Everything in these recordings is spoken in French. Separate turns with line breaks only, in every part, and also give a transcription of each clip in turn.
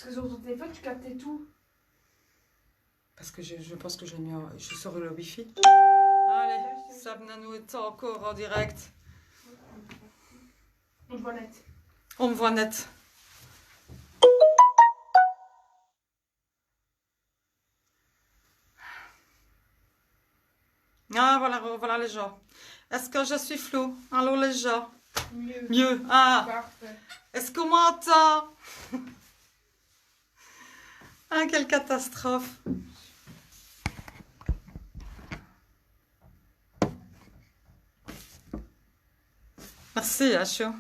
Parce que sur ton téléphone, tu captais tout.
Parce que je pense que je suis sur le wifi. Allez, Sabnanou est encore en direct.
On te voit net.
On me voit net. Ah, voilà les gens. Est-ce que je suis floue? Allô les gens?
Mieux.
Mieux. Ah,
Parfait.
est-ce qu'on m'entend? Ah, quelle catastrophe. Merci, Achou.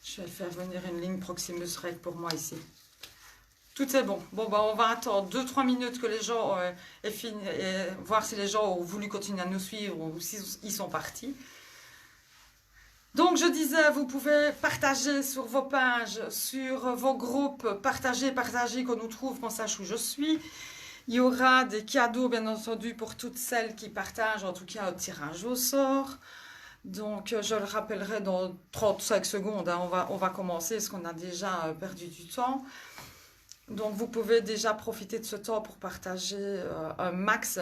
Je vais faire venir une ligne Proximus Rec pour moi ici. Tout est bon. Bon, bah, on va attendre 2-3 minutes que les gens aient fini, et voir si les gens ont voulu continuer à nous suivre ou s'ils sont partis. Donc, je disais, vous pouvez partager sur vos pages, sur vos groupes, partager, qu'on nous trouve, qu'on sache où je suis. Il y aura des cadeaux, bien entendu, pour toutes celles qui partagent, en tout cas au tirage au sort. Donc, je le rappellerai dans 35 secondes. Hein, on va commencer, parce qu'on a déjà perdu du temps. Donc, vous pouvez déjà profiter de ce temps pour partager un max.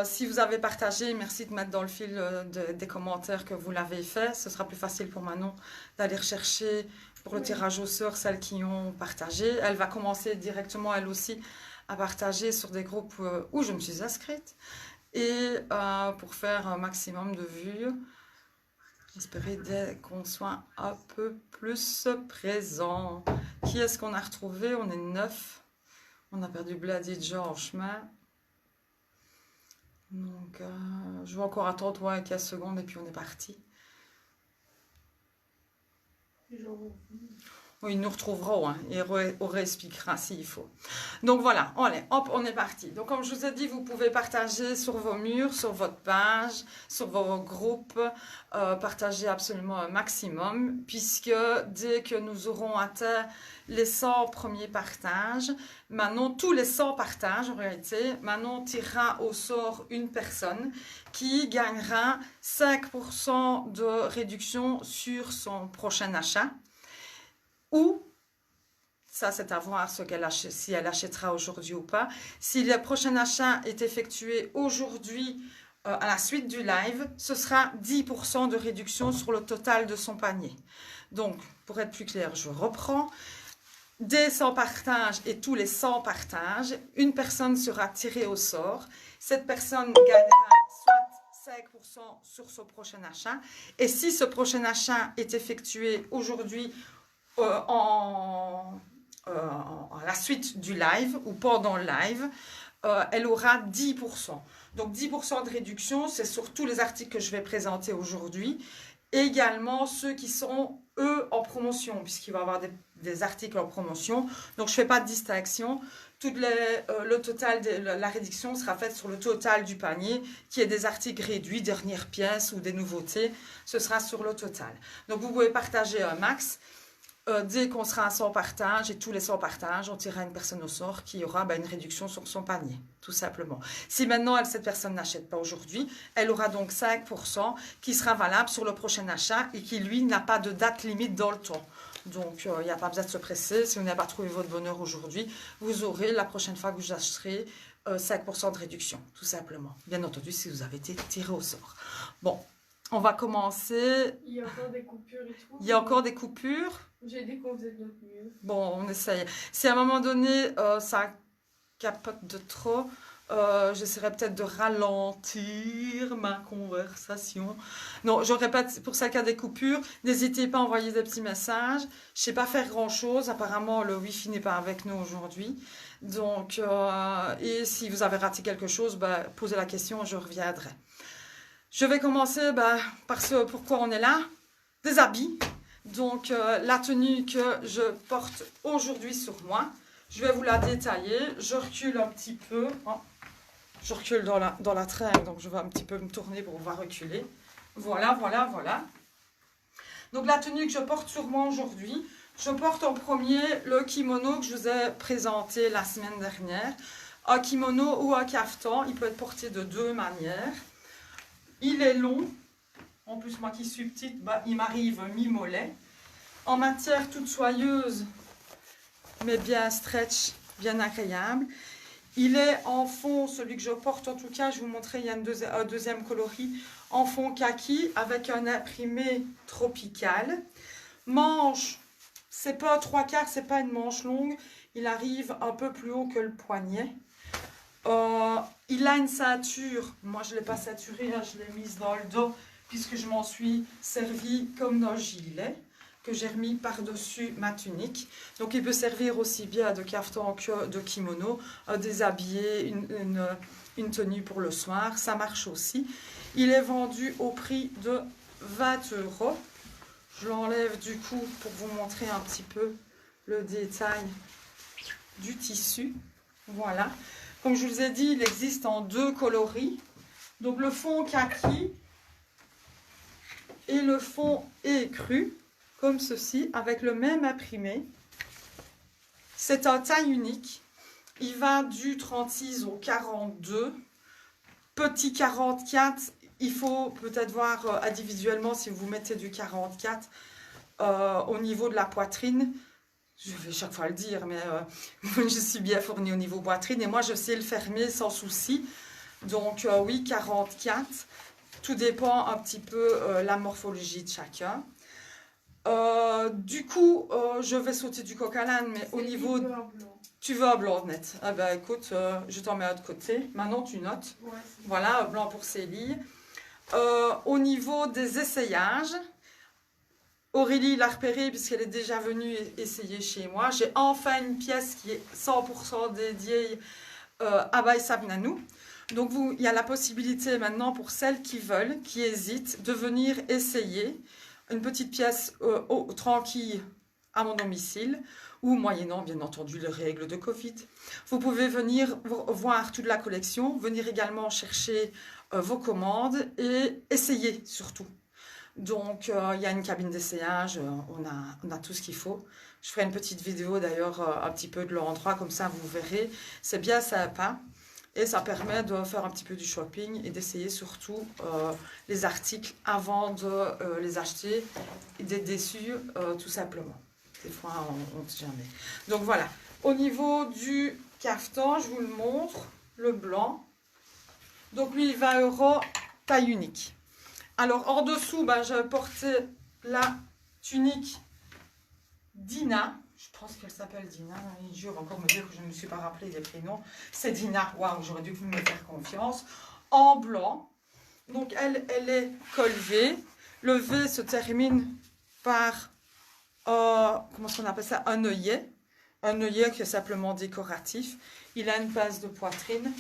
Si vous avez partagé, merci de mettre dans le fil des commentaires que vous l'avez fait. Ce sera plus facile pour Manon d'aller rechercher pour le tirage au sort celles qui ont partagé. Elle va commencer directement, elle aussi, à partager sur des groupes où je me suis inscrite. Et pour faire un maximum de vues, j'espérais qu'on soit un peu plus présent. Qui est-ce qu'on a retrouvé? On est 9. On a perdu Bloody Joe en chemin. Donc, je vais encore attendre 15 secondes et puis on est parti. Oui, ils nous retrouveront hein, et on réexpliquera s'il faut. Donc voilà, allez, hop, on est parti. Donc comme je vous ai dit, vous pouvez partager sur vos murs, sur votre page, sur vos groupes, partager absolument un maximum, puisque dès que nous aurons atteint les 100 premiers partages, Manon, tous les 100 partages en réalité, Manon tirera au sort une personne qui gagnera 5% de réduction sur son prochain achat. Ou, ça c'est à voir si elle achètera aujourd'hui ou pas. Si le prochain achat est effectué aujourd'hui à la suite du live, ce sera 10% de réduction sur le total de son panier. Donc, pour être plus clair, je reprends. Dès 100 partages et tous les 100 partages, une personne sera tirée au sort. Cette personne gagnera soit 5% sur son prochain achat. Et si ce prochain achat est effectué aujourd'hui à la suite du live ou pendant le live, elle aura 10%. Donc 10% de réduction, c'est sur tous les articles que je vais présenter aujourd'hui. Également ceux qui sont, eux, en promotion, puisqu'il va y avoir des articles en promotion. Donc je ne fais pas de distinction. Le total de la réduction sera faite sur le total du panier, qui est des articles réduits, dernières pièces ou des nouveautés. Ce sera sur le total. Donc vous pouvez partager un max. Dès qu'on sera à 100 partages et tous les 100 partages, on tirera une personne au sort qui aura une réduction sur son panier, tout simplement. Si maintenant cette personne n'achète pas aujourd'hui, elle aura donc 5% qui sera valable sur le prochain achat et qui, lui, n'a pas de date limite dans le temps. Donc, il n'y a pas besoin de se presser. Si vous n'avez pas trouvé votre bonheur aujourd'hui, vous aurez, la prochaine fois que vous achèterez, 5% de réduction, tout simplement. Bien entendu, si vous avez été tiré au sort. Bon, on va commencer.
Il y a encore des coupures et tout.
Il y a encore des coupures.
J'ai dit qu'on faisait de notre mieux.
Bon, on essaye. Si à un moment donné, ça capote de trop, j'essaierai peut-être de ralentir ma conversation. Non, je répète, pour ça qu'il y a des coupures, n'hésitez pas à envoyer des petits messages. Je ne sais pas faire grand-chose. Apparemment, le Wi-Fi n'est pas avec nous aujourd'hui. Donc, et si vous avez raté quelque chose, posez la question et je reviendrai. Je vais commencer par ce pourquoi on est là. Des habits. Donc, la tenue que je porte aujourd'hui sur moi, je vais vous la détailler. Je recule un petit peu. Oh, je recule dans la traîne, donc je vais un petit peu me tourner pour pouvoir reculer. Voilà. Donc, la tenue que je porte sur moi aujourd'hui, je porte en premier le kimono que je vous ai présenté la semaine dernière. Un kimono ou un caftan, il peut être porté de deux manières. Il est long. En plus, moi qui suis petite, bah, il m'arrive mi-mollet. En matière toute soyeuse, mais bien stretch, bien agréable. Il est en fond, celui que je porte en tout cas, je vous montrerai, il y a un deuxième coloris, en fond kaki avec un imprimé tropical. Manche, c'est pas 3/4, c'est pas une manche longue, il arrive un peu plus haut que le poignet. Il a une ceinture, moi je ne l'ai pas ceinturée, hein, je l'ai mise dans le dos puisque je m'en suis servi comme d'un gilet que j'ai remis par-dessus ma tunique. Donc il peut servir aussi bien de caftan que de kimono, déshabiller, une tenue pour le soir, ça marche aussi. Il est vendu au prix de 20 €. Je l'enlève du coup pour vous montrer un petit peu le détail du tissu. Voilà. Comme je vous ai dit, il existe en 2 coloris. Donc le fond kaki et le fond écru, comme ceci, avec le même imprimé. C'est un taille unique. Il va du 36 au 42. Petit 44, il faut peut-être voir individuellement si vous mettez du 44 au niveau de la poitrine. Je vais chaque fois le dire, mais je suis bien fournie au niveau poitrine et moi je sais le fermer sans souci. Donc oui, 44. Tout dépend un petit peu la morphologie de chacun. Du coup, je vais sauter du coq à l'âne, mais au niveau... Tu veux un blanc net? Ah ben écoute, je t'en mets de côté. Maintenant, tu notes.
Ouais,
voilà, un blanc pour Célie. Au niveau des essayages, Aurélie l'a repéré puisqu'elle est déjà venue essayer chez moi. J'ai enfin une pièce qui est 100% dédiée à Baïsab Nanou. Donc il y a la possibilité maintenant pour celles qui veulent, qui hésitent, de venir essayer une petite pièce tranquille à mon domicile ou moyennant bien entendu les règles de Covid. Vous pouvez venir voir toute la collection, venir également chercher vos commandes et essayer surtout. Donc il y a une cabine d'essayage, on a tout ce qu'il faut. Je ferai une petite vidéo d'ailleurs un petit peu de l'endroit, comme ça vous verrez. C'est bien sympa. Et ça permet de faire un petit peu du shopping et d'essayer surtout les articles avant de les acheter et d'être déçu tout simplement. Des fois, on ne sait jamais. Donc voilà. Au niveau du caftan, je vous le montre, le blanc. Donc lui, 20 €, taille unique. Alors en dessous, ben, je portais la tunique Dina. Je pense qu'elle s'appelle Dina. Il jure encore me dire que je ne me suis pas rappelé des prénoms. C'est Dina. Waouh, j'aurais dû me faire confiance. En blanc. Donc, elle est col V. Le V se termine par, comment est-ce qu'on appelle ça? Un œillet. Un œillet qui est simplement décoratif. Il a une base de poitrine.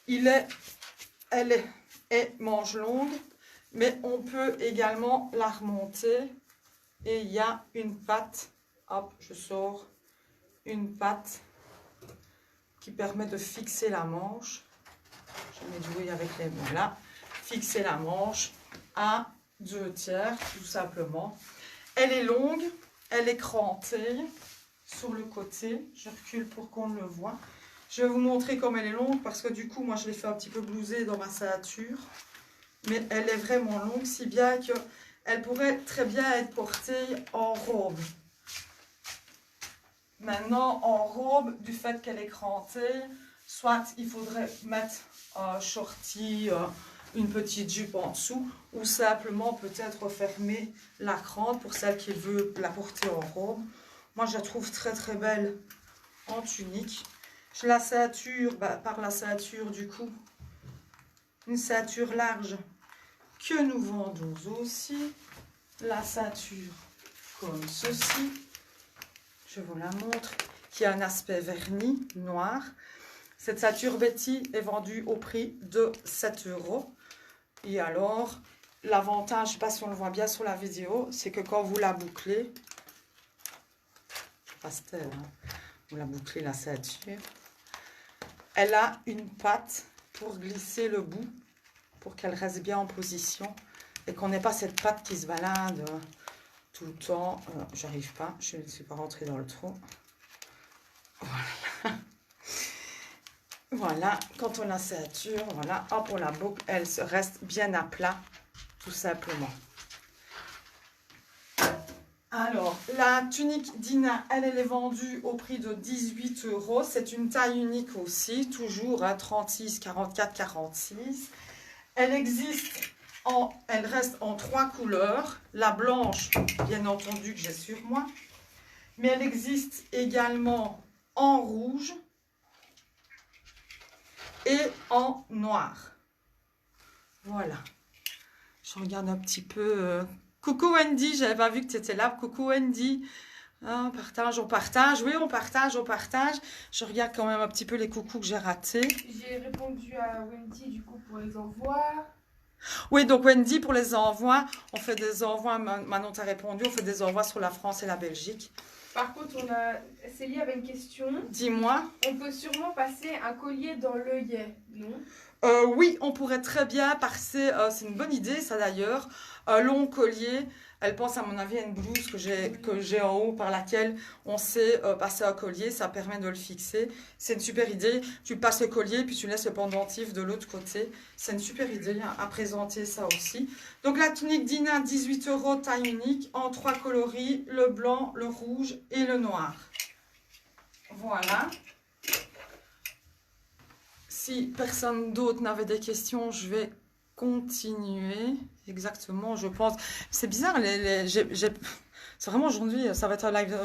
Elle est manche longue. Mais on peut également la remonter. Et il y a une patte. Hop, je sors une patte qui permet de fixer la manche. Je vais jouer avec les mots là. Fixer la manche à 2/3, tout simplement. Elle est longue, elle est crantée sur le côté. Je recule pour qu'on le voit. Je vais vous montrer comme elle est longue parce que du coup, moi, je l'ai fait un petit peu blouser dans ma ceinture. Mais elle est vraiment longue, si bien qu'elle pourrait très bien être portée en robe. Maintenant, en robe, du fait qu'elle est crantée, soit il faudrait mettre un shorty, une petite jupe en dessous, ou simplement peut-être fermer la crante pour celle qui veut la porter en robe. Moi, je la trouve très très belle en tunique. Je la ceinture, par la ceinture du coup, une ceinture large que nous vendons aussi. La ceinture comme ceci. Je vous la montre, qui a un aspect verni noir. Cette ceinture Betty est vendue au prix de 7 €. Et alors, l'avantage, je ne sais pas si on le voit bien sur la vidéo, c'est que quand vous la bouclez, pastel, hein, vous la bouclez la ceinture, elle a une patte pour glisser le bout, pour qu'elle reste bien en position et qu'on n'ait pas cette patte qui se balade tout le temps. J'arrive pas, je ne suis pas rentrée dans le trou. Voilà. Voilà, quand on la ceinture, voilà, hop, on la boucle, elle se reste bien à plat tout simplement. Alors, la tunique Dina, elle est vendue au prix de 18 €. C'est une taille unique aussi, toujours à 36, 44, 46. Elle elle reste en 3 couleurs. La blanche, bien entendu, que j'ai sur moi. Mais elle existe également en rouge et en noir. Voilà. Je regarde un petit peu. Coucou Wendy, j'avais pas vu que tu étais là. Coucou Wendy. Ah, on partage. Oui, on partage. Je regarde quand même un petit peu les coucous que j'ai ratés.
J'ai répondu à Wendy du coup pour les envois.
Oui, donc Wendy, pour les envois, on fait des envois, Manon t'a répondu, on fait des envois sur la France et la Belgique.
Par contre, Célie avait une question.
Dis-moi.
On peut sûrement passer un collier dans l'œillet, non?
Oui, on pourrait très bien passer, c'est une bonne idée ça d'ailleurs, un long collier. Elle pense à mon avis à une blouse que j'ai en haut par laquelle on sait passer un collier, ça permet de le fixer. C'est une super idée, tu passes le collier puis tu laisses le pendentif de l'autre côté. C'est une super idée à présenter ça aussi. Donc la tunique Dina, 18 €, taille unique, en 3 coloris, le blanc, le rouge et le noir. Voilà. Si personne d'autre n'avait des questions, je vais continuer. Exactement, je pense. C'est bizarre, c'est vraiment aujourd'hui, ça va être un live.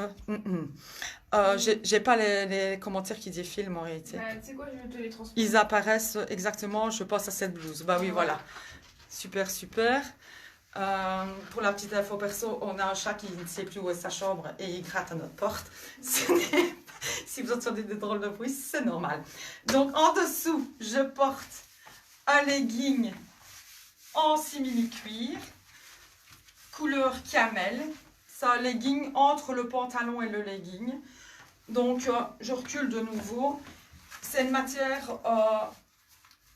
J'ai pas les commentaires qui défilent en réalité.
Tu sais quoi, je vais te les transmettre.
Ils apparaissent exactement, je pense à cette blouse. Bah oui, voilà. Super, super. Pour la petite info perso, on a un chat qui ne sait plus où est sa chambre et il gratte à notre porte. Si vous entendez des drôles de bruit, c'est normal. Donc en dessous, je porte un legging en simili-cuir, couleur camel. C'est un legging entre le pantalon et le legging. Donc je recule de nouveau. C'est une matière,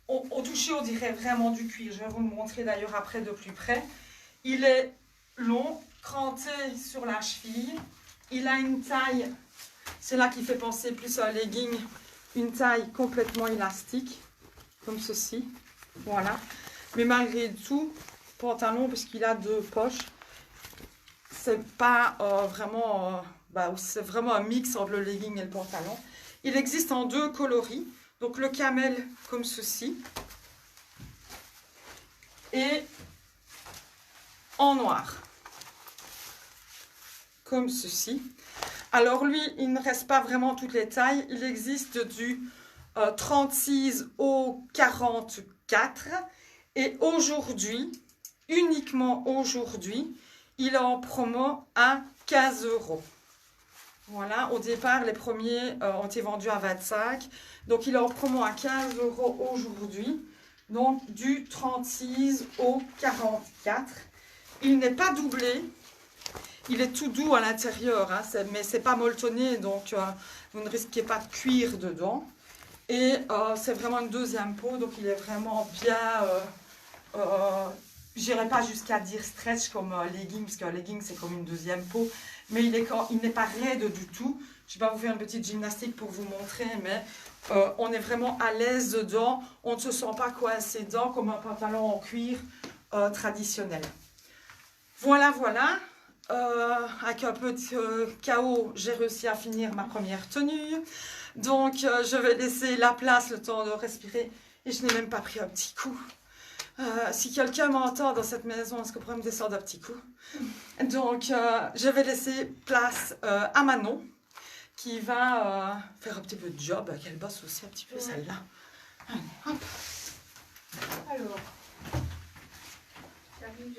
au toucher on dirait vraiment du cuir. Je vais vous le montrer d'ailleurs après de plus près. Il est long, cranté sur la cheville. Il a une taille, c'est là qui fait penser plus à un legging, une taille complètement élastique, comme ceci. Voilà. Mais malgré tout, pantalon, puisqu'il a 2 poches, c'est pas vraiment, c'est vraiment un mix entre le legging et le pantalon. Il existe en 2 coloris. Donc le camel comme ceci. Et en noir. Comme ceci. Alors lui, il ne reste pas vraiment toutes les tailles. Il existe du 36 au 44. Et aujourd'hui, uniquement aujourd'hui, il est en promo à 15 €. Voilà, au départ, les premiers ont été vendus à 25. Donc, il est en promo à 15 € aujourd'hui. Donc, du 36 au 44. Il n'est pas doublé. Il est tout doux à l'intérieur, hein, mais c'est pas molletonné. Donc, vous ne risquez pas de cuire dedans. Et c'est vraiment une deuxième peau. Donc, il est vraiment bien... je n'irai pas jusqu'à dire stretch comme un legging, parce qu'un legging, c'est comme une deuxième peau. Mais il n'est pas raide du tout. Je vais pas vous faire une petite gymnastique pour vous montrer, mais on est vraiment à l'aise dedans. On ne se sent pas coincé dedans comme un pantalon en cuir traditionnel. Voilà, voilà. Avec un peu de chaos, j'ai réussi à finir ma première tenue. Donc, je vais laisser la place, le temps de respirer. Et je n'ai même pas pris un petit coup. Si quelqu'un m'entend dans cette maison, est-ce que vous pourrez me descendre un petit coup? Donc, je vais laisser place à Manon, qui va faire un petit peu de job, qu'elle bosse aussi un petit peu celle-là. Allez, hop.
Alors, j'arrive.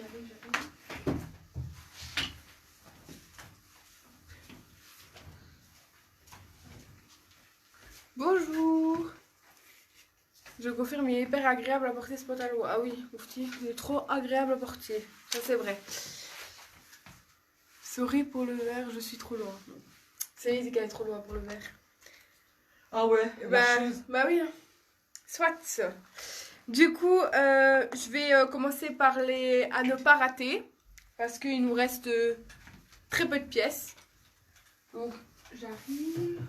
Bonjour. Je confirme, il est hyper agréable à porter ce pantalon. Ah oui, oufti, il est trop agréable à porter. Ça c'est vrai. Sorry pour le verre, je suis trop loin. C'est dit qu'elle est trop loin pour le verre.
Ah ouais,
bah oui. Soit. Du coup, je vais commencer par les à ne pas rater. Parce qu'il nous reste très peu de pièces. Donc, j'arrive.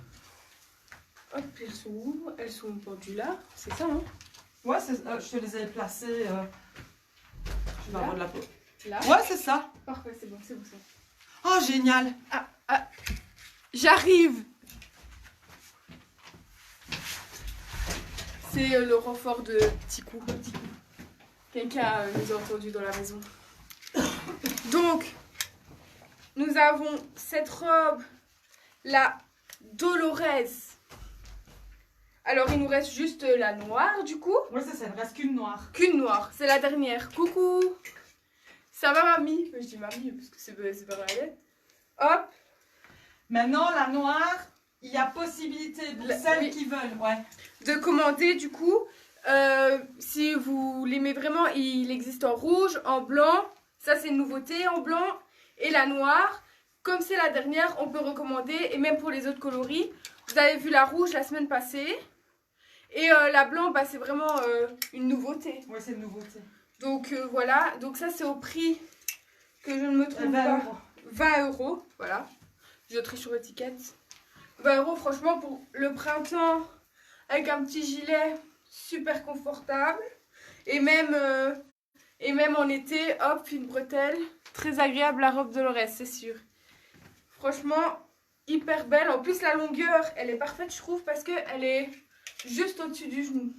Hop, elles sont où? Elles sont pendues là. C'est ça, hein?
Ouais, je te les ai placées. Je vas avoir de la peau.
Là.
Ouais, c'est ça.
Parfait, c'est bon, c'est bon, c'est bon.
Oh, génial.
J'arrive. C'est le renfort de Petit Coup. Quelqu'un nous a entendu dans la maison. Donc, nous avons cette robe, la Dolores. Alors, il nous reste juste la noire, du coup.
Ouais, ça, il ne reste qu'une noire.
Qu'une noire, c'est la dernière. Coucou. Ça va, mamie? Je dis mamie parce que c'est pas vrai. Hop.
Maintenant, la noire, il y a possibilité pour celles qui veulent, ouais.
De commander, du coup. Si vous l'aimez vraiment, il existe en rouge, en blanc. Ça, c'est une nouveauté, en blanc. Et la noire, comme c'est la dernière, on peut recommander. Et même pour les autres coloris. Vous avez vu la rouge la semaine passée. Et la blanc, bah, c'est vraiment une nouveauté.
Ouais, c'est une nouveauté.
Donc voilà. Donc ça, c'est au prix que je ne me trompe
20
pas.
€.
20 €. Voilà. Je triche sur l'étiquette. 20 €, franchement, pour le printemps, avec un petit gilet super confortable. Et même en été, hop, une bretelle. Très agréable, la robe Dolores, c'est sûr. Franchement, hyper belle. En plus, la longueur, elle est parfaite, je trouve, parce qu'elle est juste au-dessus du genou.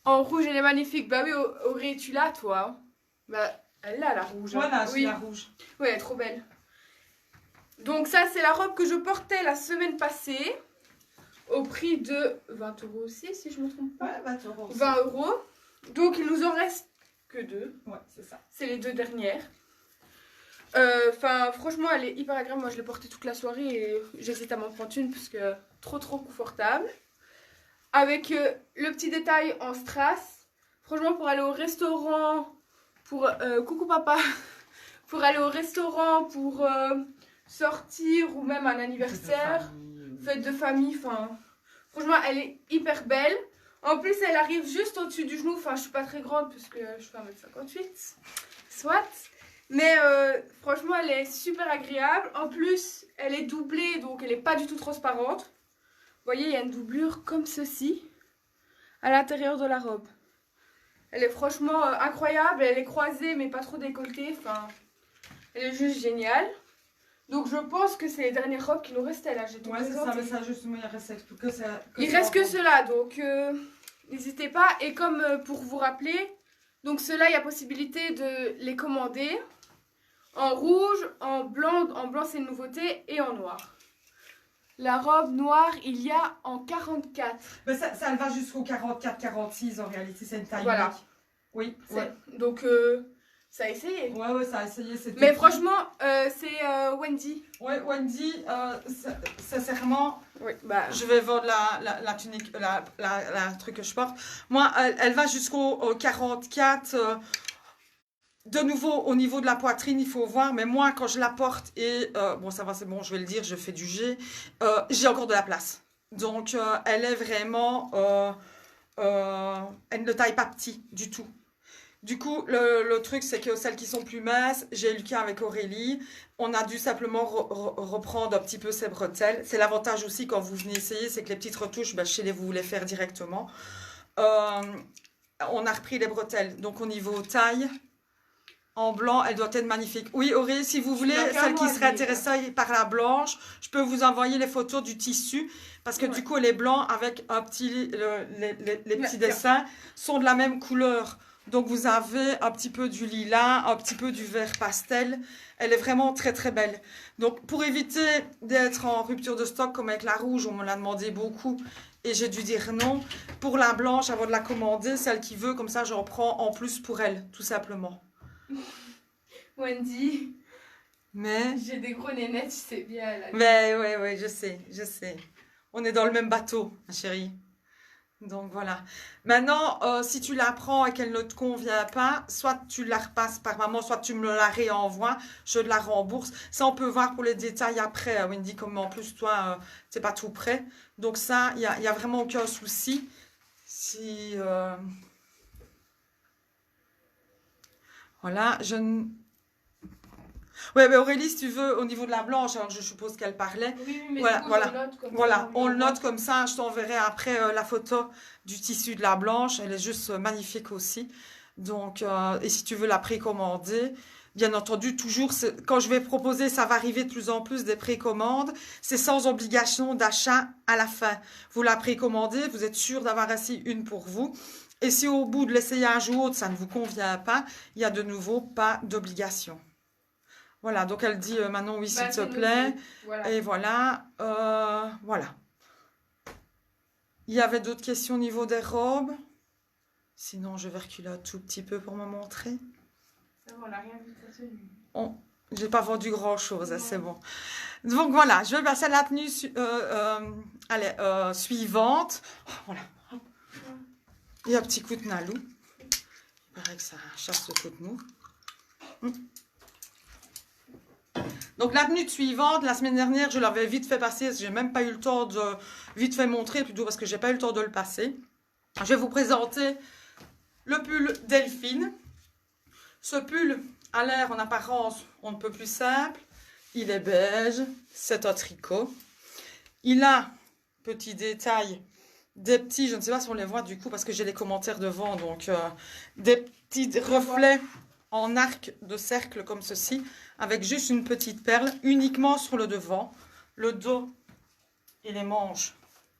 En rouge, elle est magnifique. Bah oui, Aurélie, tu l'as, toi. Bah, elle l'a, la rouge.
Voilà,
oui.
la rouge.
Oui, elle est trop belle. Donc ça, c'est la robe que je portais la semaine passée. Au prix de 20 € aussi, si je ne me trompe pas.
Ouais, 20 €.
20 €. Donc, il nous en reste que 2.
Ouais, c'est ça.
C'est les 2 dernières. Enfin, franchement, elle est hyper agréable. Moi, je l'ai portée toute la soirée et j'hésite à m'en prendre une parce que trop confortable. Avec le petit détail en strass. Franchement, pour aller au restaurant, pour... coucou papa. Pour aller au restaurant, pour sortir ou même un anniversaire, fête de famille, enfin... Franchement, elle est hyper belle. En plus, elle arrive juste au-dessus du genou. Enfin, je suis pas très grande parce que je fais 1,58 m. Soit. Mais franchement, elle est super agréable. En plus, elle est doublée, donc elle n'est pas du tout transparente. Vous voyez, il y a une doublure comme ceci à l'intérieur de la robe. Elle est franchement incroyable. Elle est croisée, mais pas trop décolletée. Enfin, elle est juste géniale. Donc, je pense que c'est les dernières robes qui nous restaient là.
Ouais, c'est ça, mais ça, justement, il reste que ça.
Il reste que cela, donc n'hésitez pas. Et comme pour vous rappeler, donc ceux-là, il y a possibilité de les commander en rouge, en blanc c'est une nouveauté, et en noir. La robe noire, il y a en 44.
Mais ça elle va jusqu'au 44-46 en réalité, c'est une taille
voilà.
unique. Oui, ouais.
Donc ça a essayé.
Ouais, ça a essayé.
Mais franchement, c'est Wendy.
Ouais, Wendy, sincèrement,
oui, bah...
je vais vendre la tunique, la truc que je porte. Moi, elle va jusqu'au 44. De nouveau, au niveau de la poitrine, il faut voir. Mais moi, quand je la porte, et bon, ça va, c'est bon, je vais le dire, je fais du G, j'ai encore de la place. Donc, elle est vraiment... elle ne taille pas petit du tout. Du coup, le truc, c'est que celles qui sont plus minces, j'ai eu le cas avec Aurélie. On a dû simplement reprendre un petit peu ses bretelles. C'est l'avantage aussi quand vous venez essayer, c'est que les petites retouches, ben, chez les vous les faire directement. On a repris les bretelles. Donc, au niveau taille, en blanc, elle doit être magnifique. Oui, Aurélie, si vous voulez, celle qui serait intéressée par la blanche, je peux vous envoyer les photos du tissu. Parce que du coup, les blancs avec un petit, les petits dessins sont de la même couleur. Donc, vous avez un petit peu du lilas, un petit peu du vert pastel. Elle est vraiment très, très belle. Donc, pour éviter d'être en rupture de stock comme avec la rouge, on me l'a demandé beaucoup et j'ai dû dire non. Pour la blanche, avant de la commander, celle qui veut, comme ça, j'en prends en plus pour elle, tout simplement.
Wendy,
mais
j'ai des gros nénettes, tu sais bien. Là.
Mais ouais, je sais. On est dans le même bateau, ma chérie. Donc voilà. Maintenant, si tu la prends et qu'elle ne te convient pas, soit tu la repasses par maman, soit tu me la réenvoies, je te la rembourse. Ça, on peut voir pour les détails après, Wendy, comme en plus, toi, c'est pas tout prêt. Donc ça, il y a vraiment aucun souci. Si... Voilà, je ne... Ouais, mais Aurélie, si tu veux, au niveau de la blanche, alors je suppose qu'elle parlait.
Oui, mais
voilà, on le note comme ça. Je t'enverrai après la photo du tissu de la blanche. Elle est juste magnifique aussi. Donc, et si tu veux la précommander, bien entendu, toujours, quand je vais proposer, ça va arriver de plus en plus des précommandes. C'est sans obligation d'achat à la fin. Vous la précommandez, vous êtes sûr d'avoir ainsi une pour vous. Et si au bout de l'essayage ou autre, ça ne vous convient pas, il n'y a de nouveau pas d'obligation. Voilà, donc elle dit Manon, oui, s'il te plaît. Voilà. Et voilà, voilà. Il y avait d'autres questions au niveau des robes. Sinon, je vais reculer un tout petit peu pour me montrer.
On n'a rien vu de cette tenue.
J'ai pas vendu grand-chose, c'est bon. Donc voilà, je vais passer à la tenue suivante. Oh, voilà. Et un petit coup de nalou. Il paraît que ça chasse le coup de mou. Donc la tenue suivante, la semaine dernière, je l'avais vite fait passer. J'ai même pas eu le temps de vite fait montrer, plutôt parce que j'ai pas eu le temps de le passer. Je vais vous présenter le pull Delphine. Ce pull a l'air en apparence on ne peut plus simple. Il est beige, c'est un tricot. Il a, petit détail, des petits, je ne sais pas si on les voit du coup parce que j'ai les commentaires devant, donc des petits reflets en arc de cercle comme ceci, avec juste une petite perle uniquement sur le devant. Le dos et les manches,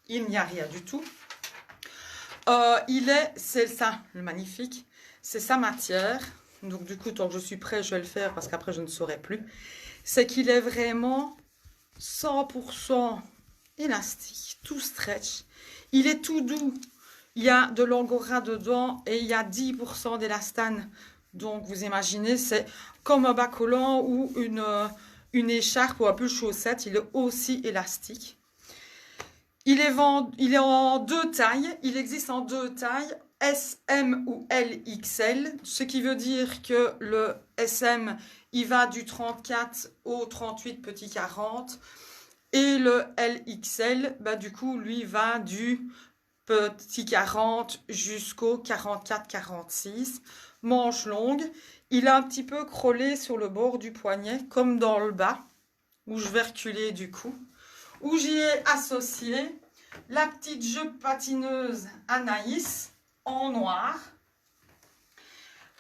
il n'y a rien du tout. C'est ça, le magnifique, c'est sa matière. Donc du coup, tant que je suis prête, je vais le faire parce qu'après je ne saurai plus. C'est qu'il est vraiment 100% élastique, tout stretch. Il est tout doux. Il y a de l'angora dedans et il y a 10% d'élastane. Donc vous imaginez, c'est comme un bas collant ou une écharpe ou un peu chaussette. Il est aussi élastique. Il est en deux tailles. Il existe en deux tailles. SM ou LXL, ce qui veut dire que le SM, il va du 34 au 38 petit 40 et le LXL, bah, du coup, lui va du petit 40 jusqu'au 44-46, manche longue. Il a un petit peu crôlé sur le bord du poignet, comme dans le bas, où je vais reculer du coup, où j'y ai associé la petite jupe patineuse Anaïs, en noir,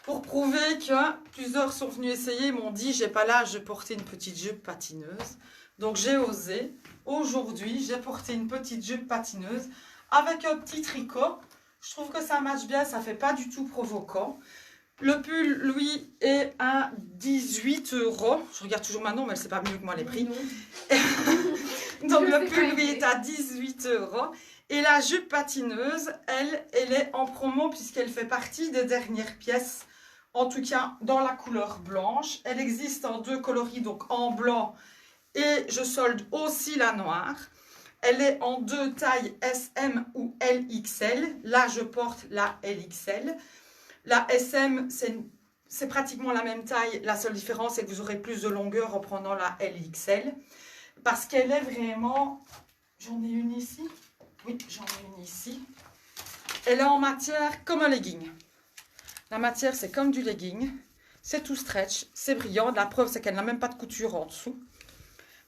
pour prouver que plusieurs sont venus essayer et m'ont dit j'ai pas l'âge de porter une petite jupe patineuse, donc j'ai osé. Aujourd'hui j'ai porté une petite jupe patineuse avec un petit tricot. Je trouve que ça matche bien, ça fait pas du tout provoquant. Le pull, lui, est à 18 €. Je regarde toujours Manon, mais elle sait pas mieux que moi les prix. Donc le pull, lui, est à 18 €. Et la jupe patineuse, elle est en promo puisqu'elle fait partie des dernières pièces, en tout cas dans la couleur blanche. Elle existe en deux coloris, donc en blanc et je solde aussi la noire. Elle est en deux tailles SM ou LXL. Là, je porte la LXL. La SM, c'est pratiquement la même taille. La seule différence, c'est que vous aurez plus de longueur en prenant la LXL. Parce qu'elle est vraiment... J'en ai une ici. Oui, j'en ai une ici. Elle est en matière comme un legging. La matière, c'est comme du legging. C'est tout stretch, c'est brillant. La preuve, c'est qu'elle n'a même pas de couture en dessous.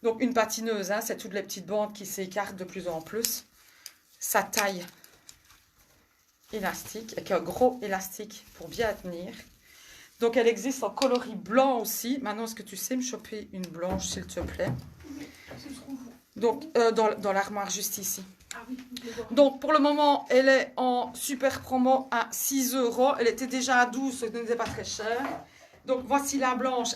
Donc, une patineuse, hein, c'est toutes les petites bandes qui s'écartent de plus en plus. Sa taille élastique, avec un gros élastique pour bien tenir. Donc, elle existe en coloris blanc aussi. Maintenant, est-ce que tu sais me choper une blanche, s'il te plaît? Donc, dans l'armoire juste ici.
Ah oui,
donc pour le moment, elle est en super promo à 6 €. Elle était déjà à 12, ce n'était pas très cher. Donc voici la blanche.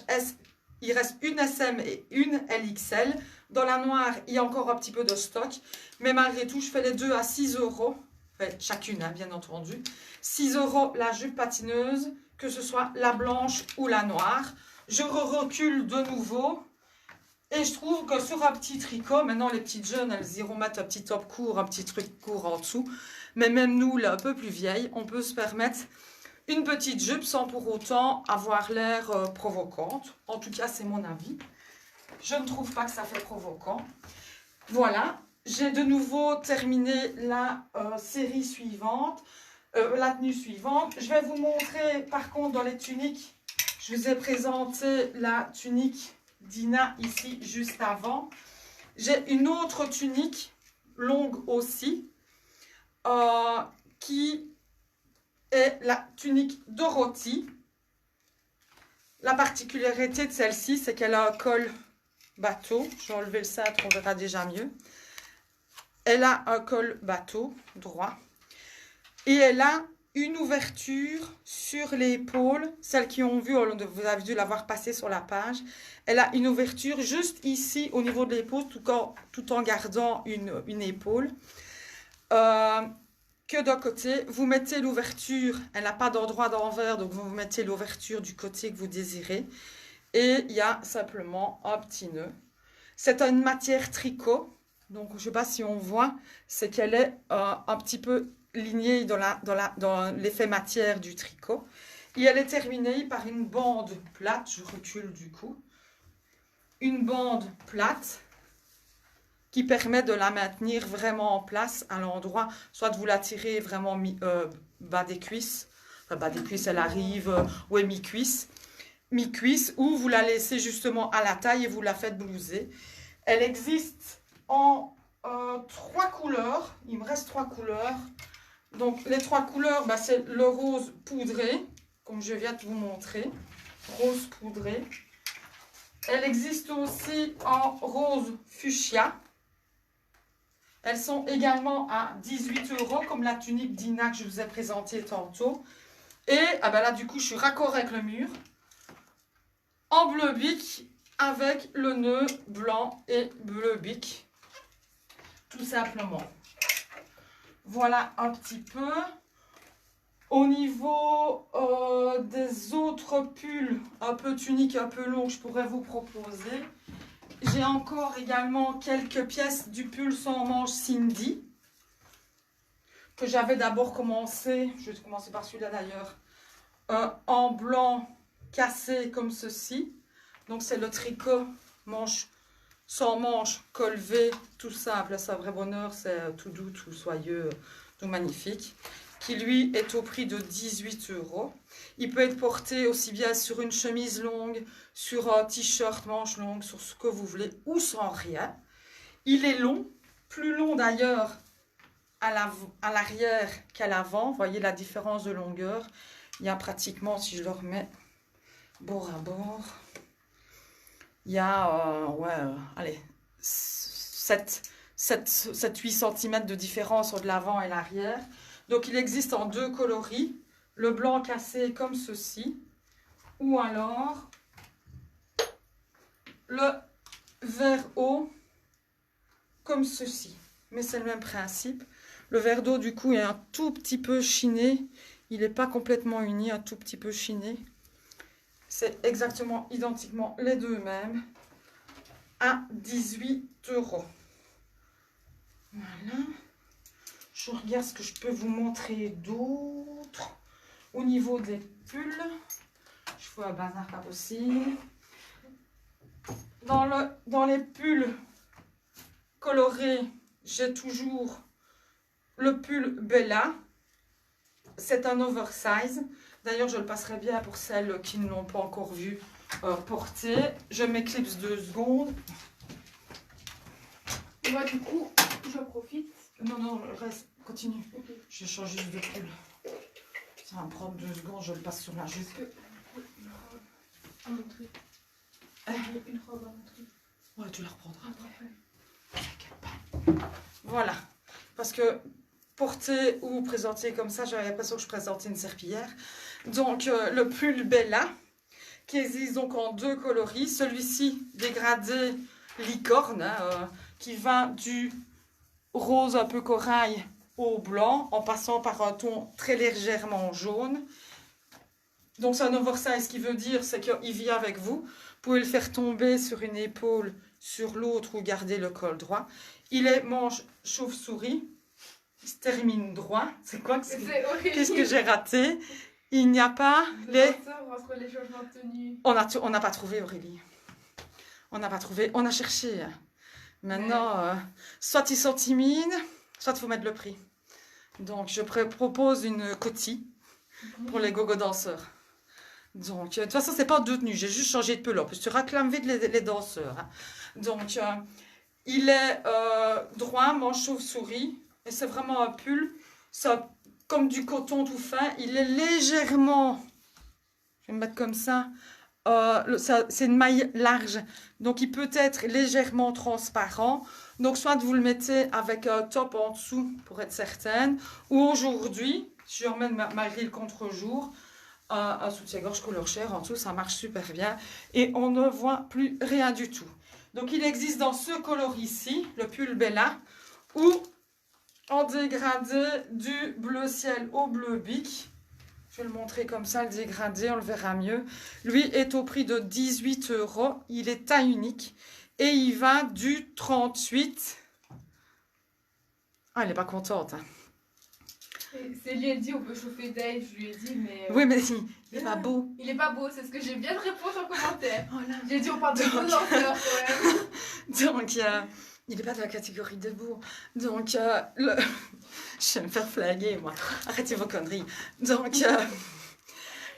Il reste une SM et une LXL. Dans la noire, il y a encore un petit peu de stock. Mais malgré tout, je fais les deux à 6 €. Enfin, chacune, hein, bien entendu. 6 € la jupe patineuse, que ce soit la blanche ou la noire. Je recule de nouveau. Et je trouve que sur un petit tricot, maintenant les petites jeunes, elles iront mettre un petit top court, un petit truc court en dessous. Mais même nous, là, un peu plus vieilles, on peut se permettre une petite jupe sans pour autant avoir l'air provocante. En tout cas, c'est mon avis. Je ne trouve pas que ça fait provocant. Voilà, j'ai de nouveau terminé la série suivante, la tenue suivante. Je vais vous montrer, par contre, dans les tuniques, je vous ai présenté la tunique Dina ici juste avant. J'ai une autre tunique longue aussi qui est la tunique Dorothy. La particularité de celle-ci, c'est qu'elle a un col bateau. Je vais enlever le cintre, on verra déjà mieux. Elle a un col bateau, droit. Et elle a une ouverture sur l'épaule. Celles qui ont vu, vous avez dû l'avoir passée sur la page. Elle a une ouverture juste ici au niveau de l'épaule, tout en gardant une épaule. Que d'un côté, vous mettez l'ouverture, elle n'a pas d'endroit d'envers, donc vous mettez l'ouverture du côté que vous désirez. Et il y a simplement un petit nœud. C'est une matière tricot, donc je ne sais pas si on voit, c'est qu'elle est un petit peu lignée dans l'effet matière du tricot. Et elle est terminée par une bande plate, je recule du coup, une bande plate qui permet de la maintenir vraiment en place à l'endroit, soit vous la tirez vraiment bas des cuisses, enfin bas des cuisses elle arrive, ouais mi-cuisse, ou vous la laissez justement à la taille et vous la faites blouser. Elle existe en 3 couleurs, il me reste 3 couleurs, donc les 3 couleurs, c'est le rose poudré, comme je viens de vous montrer, rose poudré. Elle existe aussi en rose fuchsia. Elles sont également à 18 €, comme la tunique Dina que je vous ai présentée tantôt. Et là, du coup, je suis raccord avec le mur. En bleu bic, avec le nœud blanc et bleu bic. Tout simplement. Voilà un petit peu. Au niveau des autres pulls, un peu tunique, un peu long, je pourrais vous proposer. J'ai encore également quelques pièces du pull sans manche Cindy. Que j'avais d'abord commencé, je vais commencer par celui-là d'ailleurs, en blanc cassé comme ceci. Donc c'est le tricot manche sans manche, col V, tout simple, c'est un vrai bonheur, c'est tout doux, tout soyeux, tout magnifique. Qui lui est au prix de 18 €. Il peut être porté aussi bien sur une chemise longue, sur un t-shirt manche longue, sur ce que vous voulez, ou sans rien. Il est long, plus long d'ailleurs à l'arrière qu'à l'avant. Vous voyez la différence de longueur. Il y a pratiquement, si je le remets bord à bord, il y a, allez, 7-8 cm de différence entre l'avant et l'arrière. Donc, il existe en 2 coloris, le blanc cassé comme ceci, ou alors le vert eau comme ceci. Mais c'est le même principe. Le vert d'eau, du coup, est un tout petit peu chiné. Il n'est pas complètement uni, un tout petit peu chiné. C'est exactement, identiquement les deux mêmes, à 18 €. Voilà. Je regarde ce que je peux vous montrer d'autre. Au niveau des pulls, je fais un bazar pas possible. Dans les pulls colorés, j'ai toujours le pull Bella. C'est un oversize. D'ailleurs, je le passerai bien pour celles qui ne l'ont pas encore vu porter. Je m'éclipse 2 secondes.
Moi, du coup, je profite.
Non, reste, continue.
Okay.
Je change juste de pull. Ça va me prendre 2 secondes, je le passe sur la jupe.
Une robe à montrer. Une robe à montrer.
Ouais, tu la reprendras après.
T'inquiète pas.
Voilà. Parce que porter ou présenter comme ça, j'avais l'impression que je présentais une serpillière. Donc, le pull Bella, qui existe donc en 2 coloris. Celui-ci, dégradé licorne, hein, qui va du rose un peu corail au blanc, en passant par un ton très légèrement jaune. Donc c'est un oversize, ce qui veut dire c'est qu'il vit avec vous. Vous pouvez le faire tomber sur une épaule, sur l'autre, ou garder le col droit. Il est manche chauve-souris. Il se termine droit. C'est quoi que c'est? Qu'est-ce que j'ai raté? Il n'y a pas les...
Entre les changements de tenue.
On n'a pas trouvé, Aurélie. On n'a pas trouvé. On a cherché. Maintenant, soit ils sont timides, soit il faut mettre le prix. Donc, je propose une coty pour les gogo danseurs. Donc, de toute façon, c'est pas deux tenues. J'ai juste changé de pelote. Parce que tu réclames vite les danseurs. Hein. Donc, il est droit, manche chauve-souris. Et c'est vraiment un pull. C'est comme du coton tout fin. Il est légèrement, je vais me mettre comme ça, c'est une maille large, donc il peut être légèrement transparent. Donc soit vous le mettez avec un top en dessous pour être certaine, ou aujourd'hui, je remets malgré le contre-jour, un soutien-gorge couleur chair en dessous, ça marche super bien et on ne voit plus rien du tout. Donc il existe dans ce coloris ici, le pull Bella, ou en dégradé du bleu ciel au bleu bic. Je vais le montrer comme ça, le dégradé, on le verra mieux. Lui est au prix de 18 €. Il est taille unique. Et il va du 38. Ah, elle n'est pas contente. Hein.
C'est lui a dit, on peut chauffer Dave, je lui ai dit, mais...
Oui, mais il n'est pas beau.
Il n'est pas beau, c'est ce que j'ai bien de répondre en commentaire.
Oh là.
J'ai dit, on parle de beau danseur quand même.
Donc, il n'est pas de la catégorie de beau. Donc, je vais me faire flaguer, moi. Arrêtez vos conneries. Donc,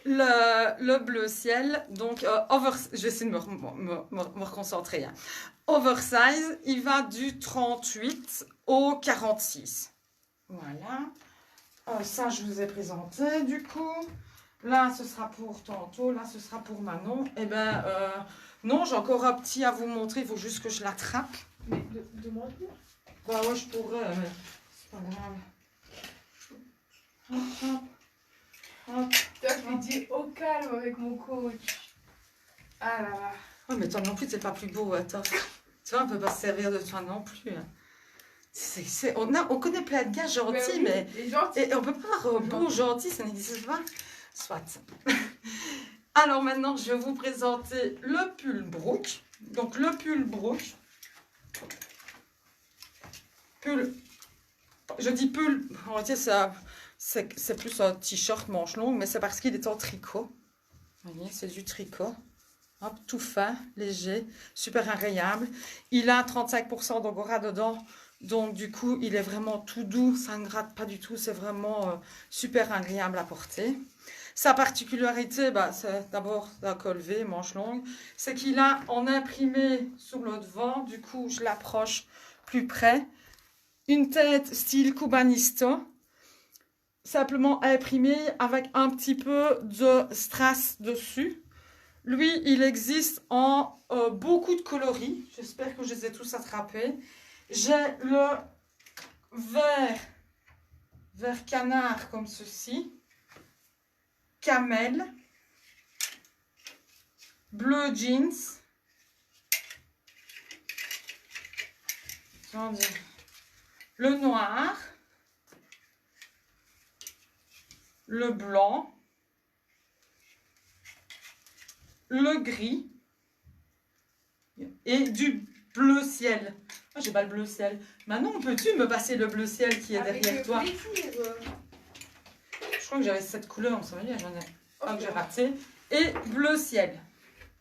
le bleu ciel, donc, je vais essayer de me reconcentrer. Hein. Oversize, il va du 38 au 46. Voilà. Ça, je vous ai présenté, du coup. Là, ce sera pour tantôt. Là, ce sera pour Manon. Eh ben, non, j'ai encore un petit à vous montrer. Il faut juste que je l'attrape.
Mais de moi dire.
Bah ouais, je pourrais, mais c'est pas grave. Hop, hop, hop.
Toi, je lui dis au calme avec mon coach. Ah là là.
Ouais, mais toi non plus, t'es pas plus beau, attends. Tu vois, on peut pas se servir de toi non plus. On connaît plein de gars gentils, mais et on peut pas avoir beau, gentil, ça n'existe pas. Soit. Alors maintenant, je vais vous présenter le pull Brooke. Donc le pull Brooke. Pull. Je dis pull, en réalité, c'est plus un t-shirt manche longue, mais c'est parce qu'il est en tricot. Vous voyez, c'est du tricot. Hop, tout fin, léger, super agréable. Il a 35% d'angora dedans. Donc, du coup, il est vraiment tout doux. Ça ne gratte pas du tout. C'est vraiment super agréable à porter. Sa particularité, c'est d'abord un col V, manche longue. C'est qu'il a en imprimé sur le devant. Du coup, je l'approche plus près. Une tête style cubanista. Simplement imprimé avec un petit peu de strass dessus. Lui, il existe en beaucoup de coloris. J'espère que je les ai tous attrapés. J'ai le vert canard comme ceci. Camel. Bleu jeans. Le noir. Le blanc. Le gris et du bleu ciel. Ah, j'ai pas le bleu ciel. Manon, peux-tu me passer le bleu ciel qui est derrière toi? Je crois que j'avais cette couleur, ça veut dire, j'en ai un que j'ai raté. Et bleu ciel.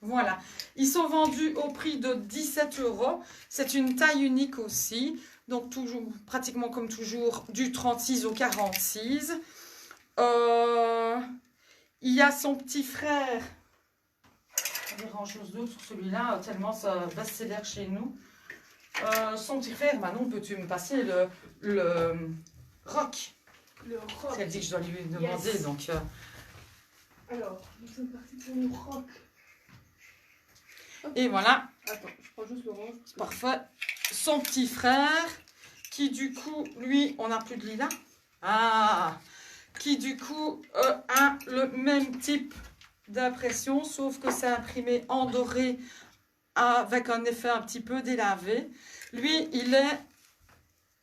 Voilà. Ils sont vendus au prix de 17 €. C'est une taille unique aussi. Donc, toujours, pratiquement comme toujours, du 36 au 46. Il y a son petit frère. Pas grand chose d'autre sur celui-là, tellement ça best-seller chez nous. Son petit frère, Manon, peux-tu me passer le rock?
Le rock.
Elle dit que je dois lui demander, yes. Donc...
Alors, nous sommes partis pour le rock.
Okay. Et voilà.
Attends, je prends juste l'orange.
Parfait. Son petit frère, qui du coup, lui, on n'a plus de lilas. Ah, qui du coup a le même type d'impression, sauf que c'est imprimé en doré avec un effet un petit peu délavé. Lui, il est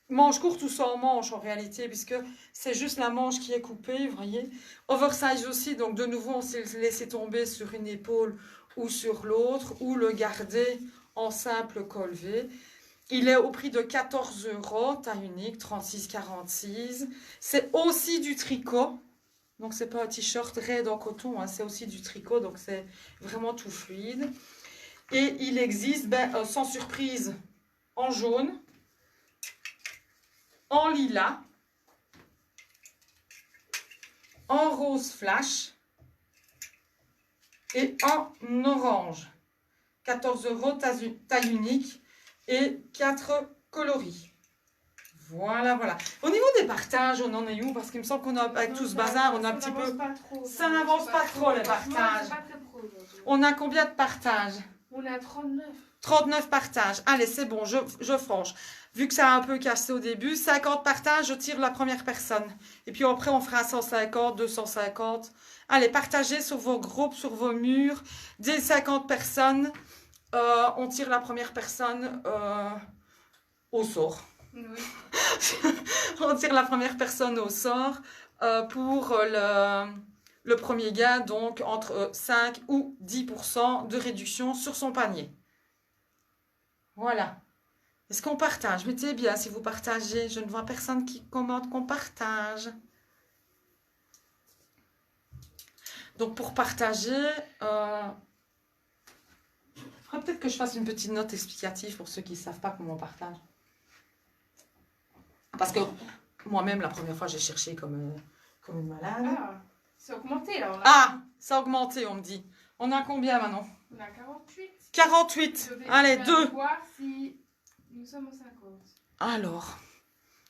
manche courte ou sans manche en réalité, puisque c'est juste la manche qui est coupée, vous voyez. Oversize aussi, donc de nouveau, on s'est laissé tomber sur une épaule ou sur l'autre, ou le garder en simple col V. Il est au prix de 14 €, taille unique, 36-46. C'est aussi du tricot. Donc, c'est pas un t-shirt raide en coton, hein, c'est aussi du tricot, donc c'est vraiment tout fluide. Et il existe, sans surprise, en jaune, en lilas, en rose flash et en orange. 14 €, taille unique et 4 coloris. Voilà, voilà. Au niveau des partages, on en est où? Parce qu'il me semble qu'on a, avec tout ce bazar, on a un petit peu... Ça n'avance pas trop, les partages. On a combien de partages?
On a 39.
39 partages. Allez, c'est bon, je franche. Vu que ça a un peu cassé au début, 50 partages, je tire la première personne. Et puis après, on fera 150, 250. Allez, partagez sur vos groupes, sur vos murs. Dès 50 personnes, on tire la première personne au sort.
Oui.
On tire la première personne au sort pour le premier gain, donc entre 5 ou 10% de réduction sur son panier. Voilà. Est-ce qu'on partage? Mettez bien si vous partagez. Je ne vois personne qui commente qu'on partage. Donc pour partager, il faudrait peut-être que je fasse une petite note explicative pour ceux qui ne savent pas comment on partage. Parce que moi-même, la première fois, j'ai cherché comme une malade.
Ah, c'est augmenté là.
Ah, ça a augmenté, on me dit. On a combien maintenant?
On a 48.
48. Allez, 2.
Voir si nous sommes aux 50.
Alors,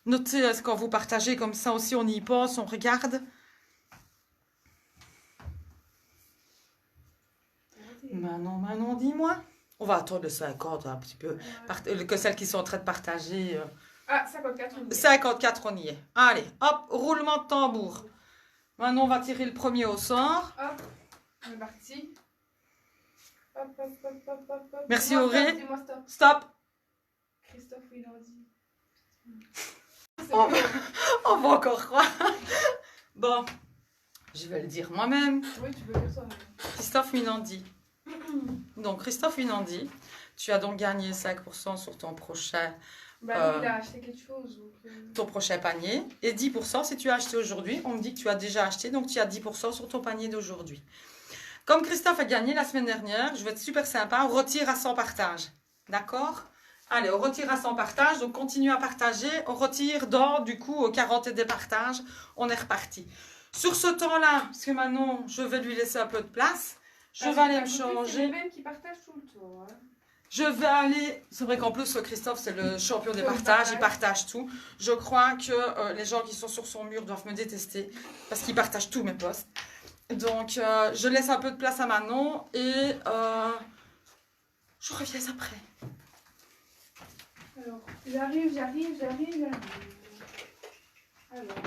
notez est-ce quand vous partagez comme ça aussi, on y pense, on regarde. Manon, dis-moi. On va attendre le 50 un petit peu. Que celles qui sont en train de partager.
Ah, 54, on y est.
54, on y est. Allez, hop, roulement de tambour. Maintenant, on va tirer le premier au sort.
Hop, on est parti. Hop, hop, hop, hop, hop, hop.
Merci,
Dis-moi
Auré.
stop, dis-moi stop.
Stop.
Christophe, il en dit.
On va encore croire. Bon, je vais le dire moi-même.
Oui, tu peux dire ça.
Christophe Winandi. Donc, Christophe Winandi, tu as donc gagné 5% sur ton prochain,
Bah oui, il a acheté quelque chose.
ton prochain panier. Et 10% si tu as acheté aujourd'hui. On me dit que tu as déjà acheté, donc tu as 10% sur ton panier d'aujourd'hui. Comme Christophe a gagné la semaine dernière, je vais être super sympa, on retire à 100 partages. D'accord? Allez, on retire à 100 partages, donc continue à partager. On retire dans, du coup, aux 40 des partages. On est reparti. Sur ce temps-là, parce que maintenant, je vais lui laisser un peu de place, je vais aller me changer.
C'est les mêmes qui partagent tout le temps. Hein.
Je vais aller... C'est vrai qu'en plus, Christophe, c'est le champion des partages. Il partage tout. Je crois que les gens qui sont sur son mur doivent me détester parce qu'il partage tous mes posts. Donc, je laisse un peu de place à Manon et je reviens après.
Alors, j'arrive. Alors,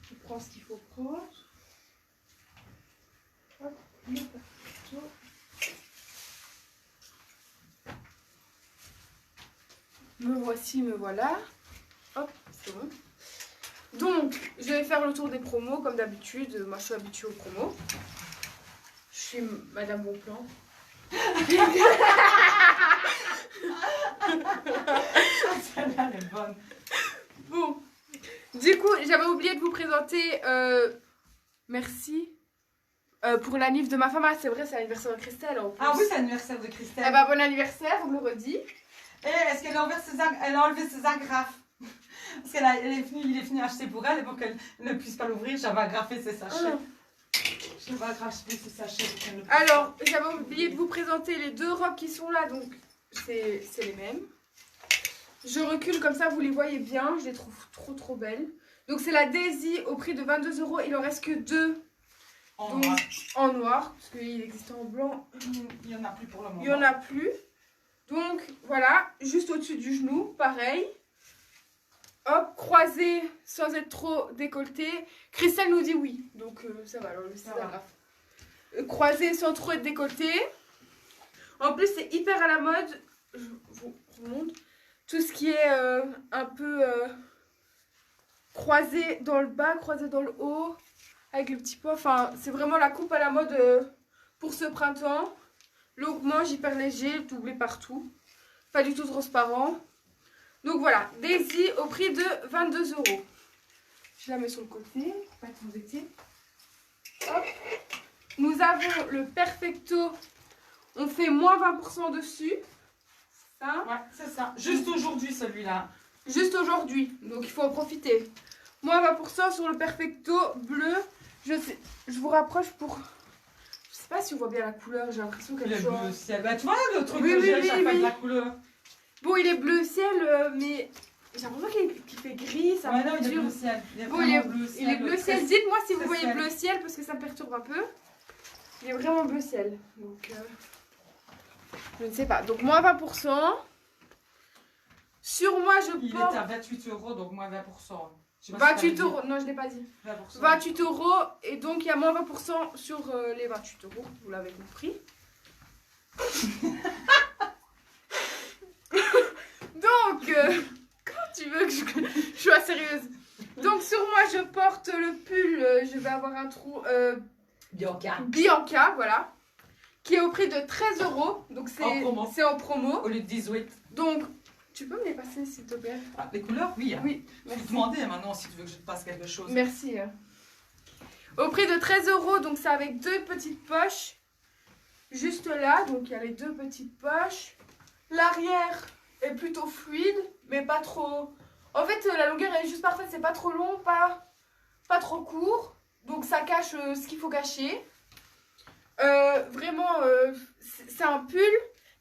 je prends ce qu'il faut prendre. Hop, le partout. Me voici, me voilà. Hop, c'est bon. Donc, je vais faire le tour des promos comme d'habitude. Moi, je suis habituée aux promos. Je suis Madame Bonplan.
Celle-là, elle est bonne.
Bon, du coup, j'avais oublié de vous présenter. Merci. Pour l'anniversaire de ma femme. Ah, c'est vrai, c'est l'anniversaire de Christelle. En plus.
Ah oui, c'est l'anniversaire de Christelle.
Eh ben, bon anniversaire, on me le redit.
Et est-ce qu'elle a enlevé ses agrafes? Parce qu'il est venu acheter pour elle et pour qu'elle ne puisse pas l'ouvrir, j'avais agrafé ses sachets. J'avais agrafé ses sachets pour qu'elle ne puisse
Alors, j'avais oublié de vous présenter les deux robes qui sont là, donc c'est les mêmes. Je recule comme ça, vous les voyez bien, je les trouve trop belles. Donc c'est la Daisy au prix de 22 €, il en reste que deux en noir, parce qu'il existe en blanc.
Il n'y en a plus pour le moment.
Il n'y en a plus. Donc voilà, juste au-dessus du genou, pareil. Hop, croisé sans être trop décolleté. Christelle nous dit oui, donc ça va, alors c'est pas grave. Croisé sans trop être décolleté. En plus, c'est hyper à la mode. Je vous remonte. Tout ce qui est un peu croisé dans le bas, croisé dans le haut, avec le petit pot. Enfin, c'est vraiment la coupe à la mode pour ce printemps. Longue manche, hyper léger, doublé partout. Pas du tout transparent. Donc voilà, Daisy au prix de 22 €. Je la mets sur le côté, pour pas être embêtée. Hop. Nous avons le Perfecto. On fait moins 20% dessus. Ça.
Ouais, c'est ça. Juste aujourd'hui, celui-là.
Juste aujourd'hui. Donc il faut en profiter. Moins 20% sur le Perfecto bleu. Je vous rapproche pour... Je sais pas si on voit bien la couleur. J'ai l'impression qu'elle
Le
change.
bleu ciel. Bah, tu vois le truc
Oui,
que
oui,
j'ai à
oui,
chaque fois
oui.
de la couleur.
Bon, il est bleu ciel, mais J'ai l'impression qu'il fait gris, ça
Ouais, non,
me
il est
dur.
bleu ciel.
Bon, il est bleu ciel. Dites-moi si vous voyez
ciel.
bleu ciel parce que ça me perturbe un peu. Il est vraiment bleu ciel. Donc, je ne sais pas. Donc, moins 20%. Sur moi, je
Il
porte.
est à 28 €, donc moins 20%. Je sais pas si
28
t'avais
euros. Non, je ne l'ai pas dit.
dit. 20%.
28 euros. Et donc, il y a moins 20% sur les 28 euros. Vous l'avez compris. Donc, quand tu veux que je sois sérieuse. Donc, sur moi, je porte le pull. Je vais avoir un trou. Bianca, voilà. Qui est au prix de 13 euros. Donc, c'est en promo.
Au lieu de 18.
Donc, tu peux me les passer, s'il te plaît?
Ah, les couleurs, oui. Hein.
Oui,
Je vais
merci.
te demander maintenant si tu veux que je te passe quelque chose.
Merci. Au prix de 13 euros, donc c'est avec deux petites poches. Juste là, donc il y a les deux petites poches. L'arrière est plutôt fluide, mais pas trop... En fait, la longueur est juste parfaite, c'est pas trop long, pas trop court. Donc ça cache ce qu'il faut cacher. Vraiment, c'est un pull,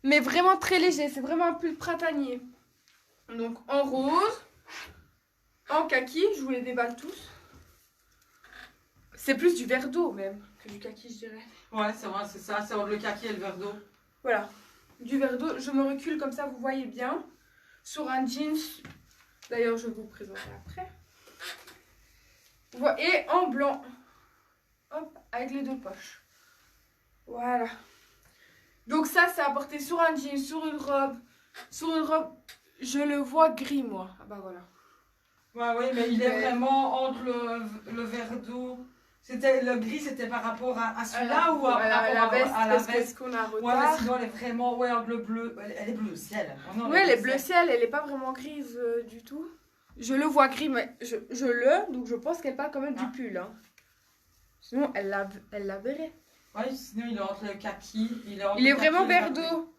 mais vraiment très léger. C'est vraiment un pull printanier. Donc en rose, en kaki, je vous les déballe tous. C'est plus du verre d'eau même que du kaki, je dirais.
Ouais, c'est vrai, c'est ça, c'est le kaki et le verre d'eau.
Voilà, du verre d'eau. Je me recule comme ça, vous voyez bien. Sur un jeans, d'ailleurs je vais vous le présenter après. Et en blanc. Hop, avec les deux poches. Voilà. Donc ça, c'est à porter sur un jean, sur une robe. Sur une robe, je le vois gris, moi. Ah bah voilà.
Ouais, oui, mais il est vraiment entre le verre d'eau. Le gris, c'était par rapport à celui-là ou par rapport
la veste,
à la veste?
qu'on a un retard.
Ouais, mais sinon, elle est vraiment entre le bleu. Elle est bleu ciel. Oh, non,
ouais, elle est bleu ciel, elle est pas vraiment grise du tout. Je le vois gris, mais donc je pense qu'elle parle quand même du pull. Hein. Sinon, elle la verrait.
Ouais, sinon, il est entre le kaki.
Il est vraiment verre d'eau.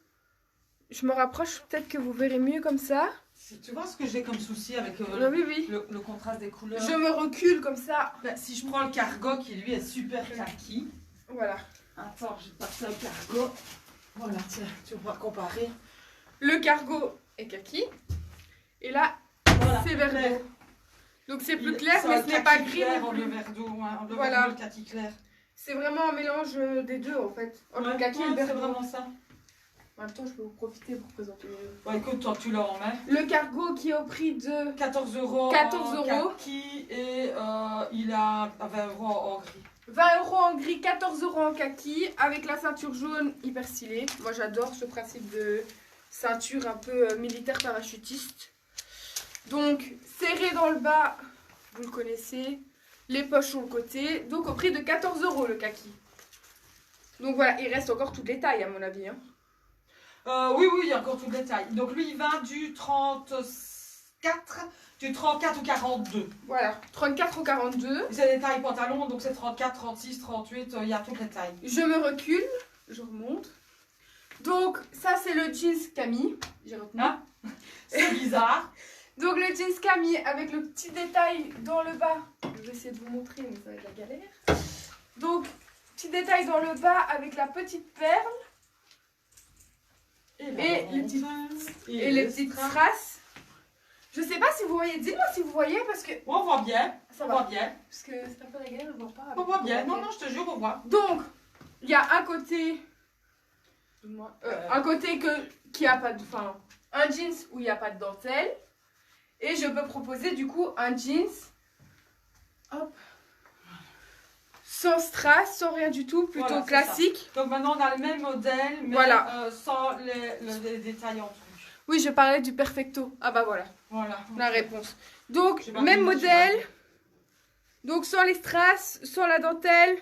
Je me rapproche, peut-être que vous verrez mieux comme ça.
Tu vois ce que j'ai comme souci avec
oui.
le contraste des couleurs?
Je me recule comme ça.
Ben, si je prends le cargo qui lui est super kaki.
Voilà.
Attends, je vais te passer le cargo. Voilà, tiens, tu vas comparer.
Le cargo est kaki. Et là,
voilà,
c'est vert d'eau. Donc c'est plus clair, mais ce n'est pas gris.
En le vert d'eau,
voilà.
Le kaki clair.
C'est vraiment un mélange des deux en fait. Entre le kaki et le vert d'eau.
C'est vraiment ça.
En même temps, je peux vous profiter pour présenter.
Bon, écoute, toi, tu l'as en main.
Le cargo qui est au prix de
14 euros.
14 euros.
Kaki et il a 20 euros en gris.
20 euros en gris, 14 euros en kaki, avec la ceinture jaune hyper stylée. Moi, j'adore ce principe de ceinture un peu militaire parachutiste. Donc, serré dans le bas, vous le connaissez. Les poches sur le côté. Donc, au prix de 14 euros le kaki. Donc voilà, il reste encore toutes les tailles à mon avis. Hein.
Oui, il y a encore tout le détail. Donc lui, il va du 34 au 42.
Voilà, 34 au 42.
C'est des tailles pantalons, donc c'est 34, 36, 38, il y a toutes les tailles.
Je me recule, je remonte. Donc ça c'est le jeans Camille, j'ai retenu.
Ah, c'est bizarre.
Donc le jeans Camille avec le petit détail dans le bas. Je vais essayer de vous montrer, mais ça va être la galère. Donc, petit détail dans le bas avec la petite perle. Et les petites strass. Je sais pas si vous voyez, dites-moi si vous voyez parce que...
On voit bien,
ça
on
va.
voit bien.
Parce que c'est un peu la galère, je vois pas.
On voit bien, non, je te jure, on voit.
Donc, il y a un côté... un côté qui a pas de... Enfin, un jeans où il n'y a pas de dentelle. Et je peux proposer du coup un jeans... Hop. Sans strass, sans rien du tout, plutôt
voilà,
classique.
Donc maintenant on a le même modèle, mais
voilà.
sans les détails en dessous.
Oui, je parlais du perfecto. Ah bah voilà, la réponse. Donc, même modèle. Donc sans les strass, sans la dentelle,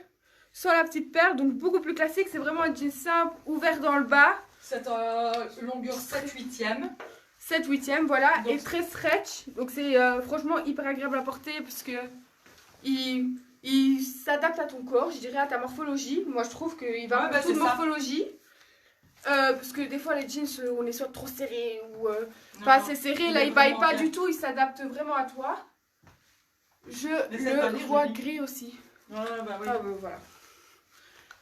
sans la petite perle. Donc beaucoup plus classique, c'est vraiment un jean simple, ouvert dans le bas.
Cette longueur 7/8e.
7/8e, voilà,
donc,
et très stretch. Donc c'est franchement hyper agréable à porter parce que il s'adapte à ton corps, je dirais à ta morphologie. Moi je trouve qu'il va avoir toute morphologie. Parce que des fois les jeans on est soit trop serré ou pas assez serré. Là il baille pas du tout, il s'adapte vraiment à toi. Je le vois gris aussi.
Bah oui.
Ah voilà.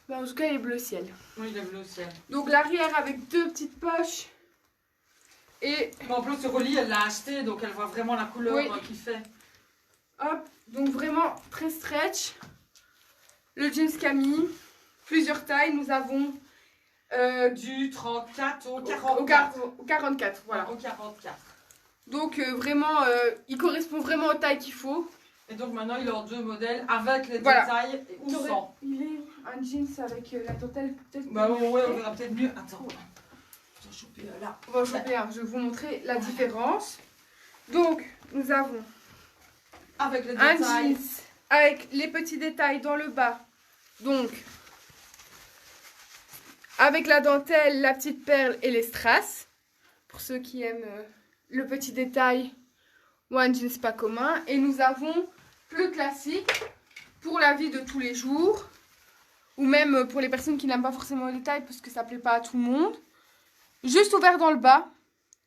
Bah, en tout cas il est bleu ciel.
Oui, il est bleu ciel.
Donc l'arrière avec deux petites poches. Et
Mais en plus, Aurélie, elle l'a acheté, donc elle voit vraiment la couleur
oui.
qu'il fait.
Hop, donc vraiment très stretch. Le jeans Camille, plusieurs tailles. Nous avons
Du 34 au 44.
au 44, voilà.
Au 44.
Donc vraiment, il correspond vraiment aux tailles qu'il faut.
Et donc maintenant, il a 2 modèles avec les
Voilà.
détails ou sans.
Il est un jeans avec la dentelle peut-être.
Bah ouais, on verra peut-être mieux. Attends, je vais choper là.
On va en choper un, je vais vous montrer la différence. Donc, nous avons
Avec les
un
détails.
jeans avec les petits détails dans le bas. Donc, avec la dentelle, la petite perle et les strass. Pour ceux qui aiment le petit détail ou un jeans pas commun. Et nous avons le classique pour la vie de tous les jours. Ou même pour les personnes qui n'aiment pas forcément les détails parce que ça ne plaît pas à tout le monde. Juste ouvert dans le bas,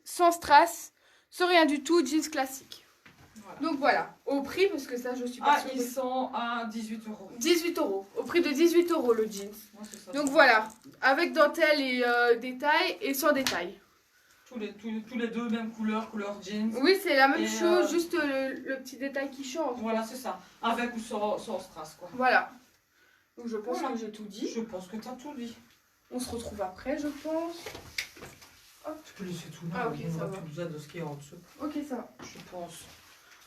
sans strass, sans rien du tout, jeans classique. Voilà. Donc voilà, au prix, parce que ça je suis pas sûre.
Ils sont à 18 €.
18 €, au prix de 18 € le jeans.
Ouais, ça,
donc voilà, avec dentelle et détail et sans détail.
Tous les deux, même couleur jeans.
Oui, c'est la même chose, juste le petit détail qui change.
Voilà, c'est ça. Avec ou sans strass, quoi.
Voilà. Donc je pense que j'ai tout dit.
Je pense que tu as tout dit.
On se retrouve après, je pense.
Hop. Tu peux laisser tout là.
Ah, ok, ça va.
Tu nous aides de ce qui est en dessous.
Ok, ça va.
Je pense.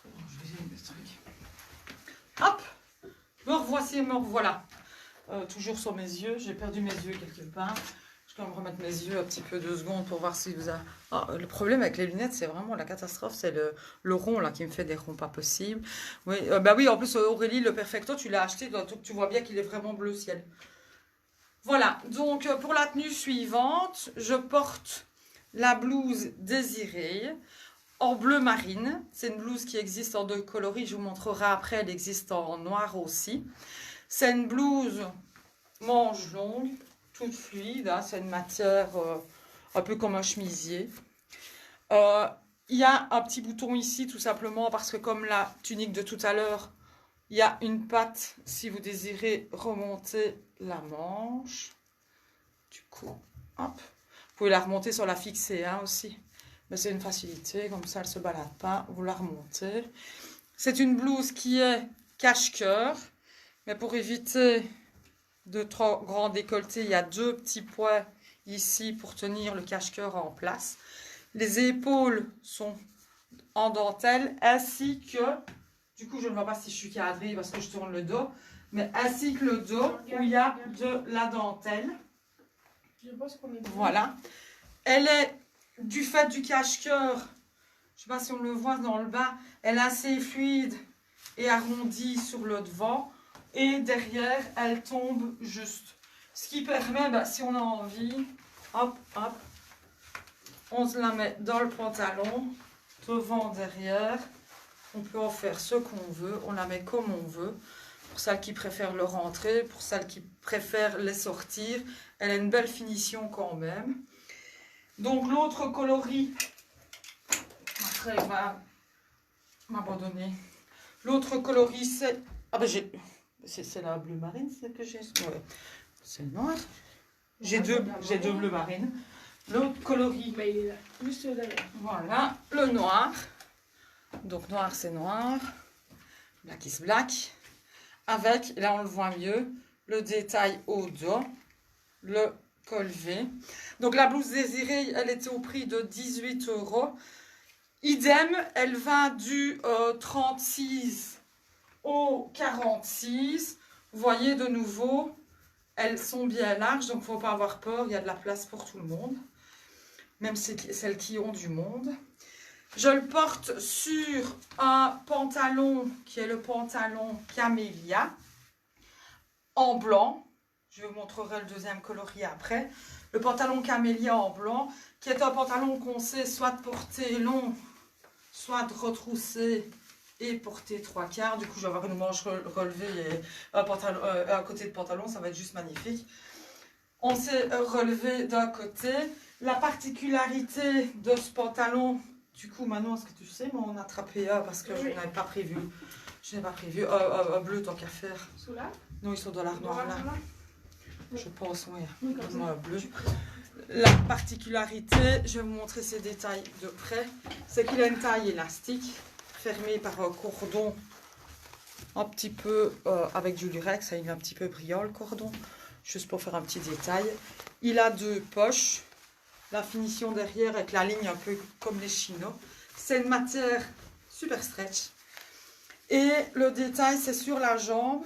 Je vais essayer de mettre ce truc. Hop. Me revoici, me revoilà. Toujours sur mes yeux. J'ai perdu mes yeux quelque part. Je vais quand même remettre mes yeux un petit peu 2 secondes pour voir si vous avez... Ah, le problème avec les lunettes, c'est vraiment la catastrophe. C'est le rond là qui me fait des ronds pas possibles. Oui, bah oui, en plus Aurélie, le Perfecto, tu l'as acheté. Donc tu vois bien qu'il est vraiment bleu ciel. Voilà, donc pour la tenue suivante, je porte la blouse Désirée en bleu marine. C'est une blouse qui existe en 2 coloris, je vous montrerai après, elle existe en noir aussi. C'est une blouse manche longue, toute fluide, hein, c'est une matière un peu comme un chemisier. Il y a un petit bouton ici tout simplement parce que comme la tunique de tout à l'heure, il y a une patte si vous désirez remonter la manche. Du coup, hop. Vous pouvez la remonter sur la fixer hein, aussi. Mais c'est une facilité, comme ça elle ne se balade pas. Vous la remontez. C'est une blouse qui est cache-cœur. Mais pour éviter de trop grand décolleté, il y a 2 petits points ici pour tenir le cache-cœur en place. Les épaules sont en dentelle ainsi que... Du coup, je ne vois pas si je suis cadrée parce que je tourne le dos. Mais ainsi que le dos où il y a de la dentelle.
Je pense qu'on est bon.
Voilà. Elle est, du fait du cache-cœur, je ne sais pas si on le voit dans le bas, elle est assez fluide et arrondie sur le devant. Et derrière, elle tombe juste. Ce qui permet, bah, si on a envie, hop, hop, on se la met dans le pantalon, devant, derrière. On peut en faire ce qu'on veut, on la met comme on veut. Pour celles qui préfèrent le rentrer, pour celles qui préfèrent les sortir, elle a une belle finition quand même. Donc l'autre coloris, après il va m'abandonner. L'autre coloris c'est... Ah ben c'est la bleu marine, c'est que j'ai... Ouais. C'est le noir. J'ai deux bleus marines. L'autre coloris...
Mais il est là, juste derrière.
Voilà, le noir. Donc noir c'est noir, black is black, avec, là on le voit mieux, le détail au dos, le col V. Donc la blouse Désirée, elle était au prix de 18 €. Idem, elle va du 36 au 46. Vous voyez de nouveau, elles sont bien larges, donc il ne faut pas avoir peur, il y a de la place pour tout le monde, même celles qui ont du monde. Je le porte sur un pantalon qui est le pantalon Camélia en blanc. Je vous montrerai le deuxième coloris après. Le pantalon Camélia en blanc, qui est un pantalon qu'on sait soit porter long, soit retrousser et porter 3/4. Du coup, je vais avoir une manche relevée et un côté de pantalon, ça va être juste magnifique. On s'est relevé d'un côté. La particularité de ce pantalon... Du coup, maintenant, est-ce que tu sais m'en attraper un parce que je n'avais pas prévu. Je n'ai pas prévu un bleu tant qu'à faire.
Sous là?
Non, ils sont dans l'armoire là. Je pense, oui. Un bleu. la particularité, je vais vous montrer ces détails de près, c'est qu'il a une taille élastique, fermée par un cordon un petit peu avec du lurex, il est un petit peu brillant le cordon, juste pour faire un petit détail. Il a 2 poches, la finition derrière avec la ligne un peu comme les chinos. C'est une matière super stretch. Et le détail, c'est sur la jambe,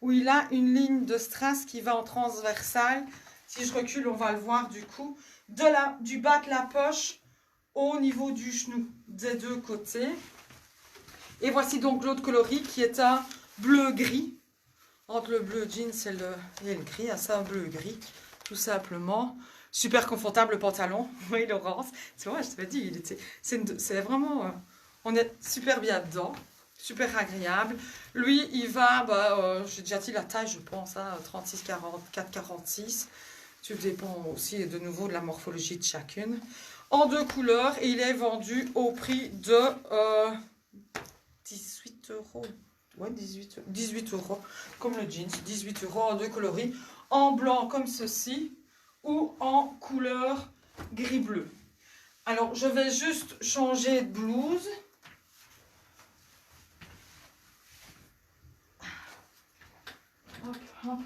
où il a une ligne de strass qui va en transversale. Si je recule, on va le voir du coup. Du bas de la poche au niveau du genou, des 2 côtés. Et voici donc l'autre coloris qui est un bleu-gris. Entre le bleu jeans et le gris, c'est un bleu-gris, tout simplement. Super confortable le pantalon. Oui, Laurence. Tu vois, je t'avais dit, c'est vraiment... on est super bien dedans. Super agréable. Lui, il va, j'ai déjà dit la taille, je pense, à 36, 44, 46. Tu dépends aussi de nouveau de la morphologie de chacune. En 2 couleurs, et il est vendu au prix de 18 €. Ouais, 18 €, comme le jeans, 18 € en 2 coloris, en blanc comme ceci, ou en couleur gris-bleu. Alors, je vais juste changer de blouse. Hop, hop.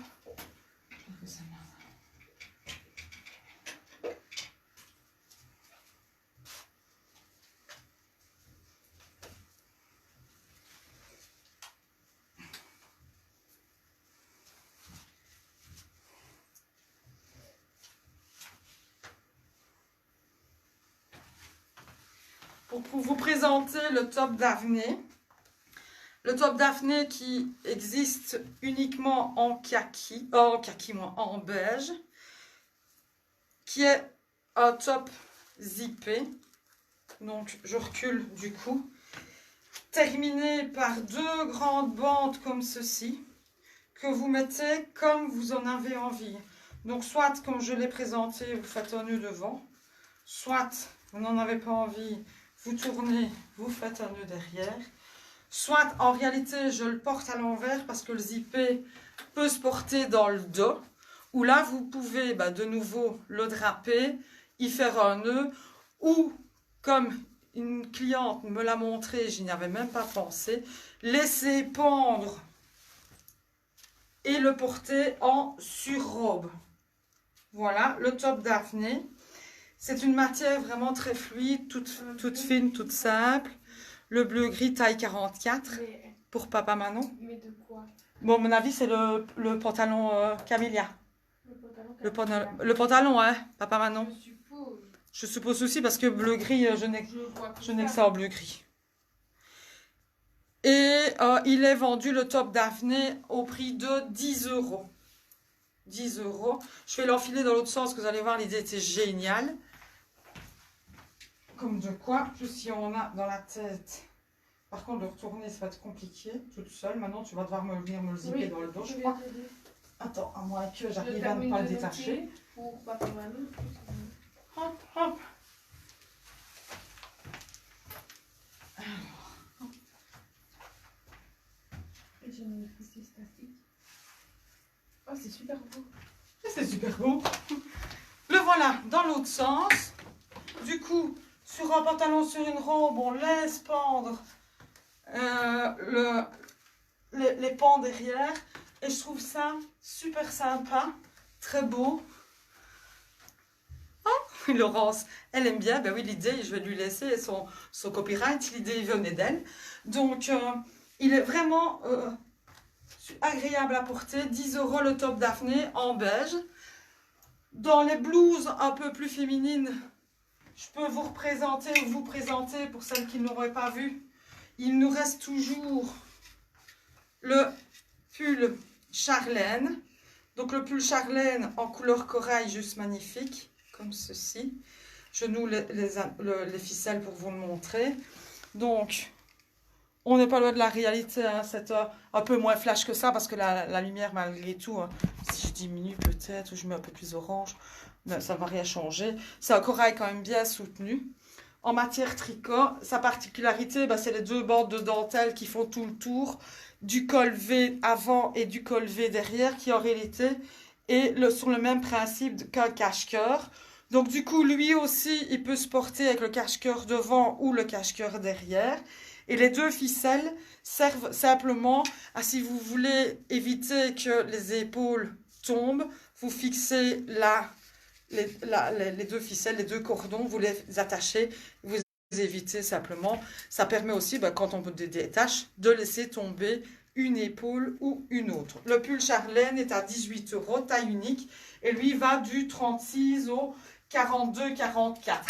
Pour vous présenter le top Daphné. Le top Daphné qui existe uniquement en en beige, qui est un top zippé. Donc je recule du coup. Terminé par 2 grandes bandes comme ceci, que vous mettez comme vous en avez envie. Donc soit comme je l'ai présenté, vous faites un nœud devant, soit vous n'en avez pas envie, vous tournez, vous faites un nœud derrière. Soit, en réalité, je le porte à l'envers parce que le zippé peut se porter dans le dos. Ou là, vous pouvez de nouveau le draper, y faire un nœud. Ou, comme une cliente me l'a montré, je n'y avais même pas pensé, laisser pendre et le porter en surrobe. Voilà, le top Daphné. C'est une matière vraiment très fluide, toute fine, toute simple. Le bleu-gris taille 44 pour Papa Manon.
Mais de quoi?
Bon, à mon avis, c'est le pantalon Camélia. Le pantalon, hein, Papa Manon. Je suppose aussi parce que bleu-gris, je n'ai que ça en bleu-gris. Et il est vendu, le top Daphné, au prix de 10 €. 10 €. Je vais l'enfiler dans l'autre sens, que vous allez voir, l'idée était géniale. Comme de quoi, plus si on a dans la tête. Par contre, de retourner, ça va être compliqué, toute seule. Maintenant, tu vas devoir venir me le zipper dans le dos, je crois. Attends, à moins que j'arrive à ne pas le détacher.
Pour Papa Manon.
Hop, hop. Alors.
J'ai une petite statique. Oh, c'est super beau.
C'est super beau. Le voilà dans l'autre sens. Du coup, sur un pantalon, sur une robe, on laisse pendre les pans derrière. Et je trouve ça super sympa, très beau. Oh, Laurence, elle aime bien. Ben oui, l'idée, je vais lui laisser son copyright. L'idée venait d'elle. Donc, il est vraiment agréable à porter. 10 € le top Daphné en beige. Dans les blouses un peu plus féminines, je peux vous présenter pour celles qui ne l'auraient pas vu. Il nous reste toujours le pull Charlène. Donc le pull Charlène en couleur corail, juste magnifique, comme ceci. Je noue les ficelles pour vous le montrer. Donc, on n'est pas loin de la réalité, hein. C'est un peu moins flash que ça, parce que la lumière, malgré tout, hein, si je diminue peut-être, ou je mets un peu plus orange, ben, ça ne va rien changer. C'est un corail quand même bien soutenu. En matière tricot, sa particularité, ben, c'est les 2 bandes de dentelle qui font tout le tour, du col V avant et du col V derrière, qui en réalité et sur le même principe qu'un cache-cœur. Donc du coup, lui aussi, il peut se porter avec le cache-cœur devant ou le cache-cœur derrière. Et les deux ficelles servent simplement à, si vous voulez éviter que les épaules tombent, vous fixez les deux ficelles, les deux cordons, vous les attachez, vous évitez simplement. Ça permet aussi, quand on détache, de laisser tomber une épaule ou une autre. Le pull Charlène est à 18 €, taille unique, et lui va du 36 au 42-44.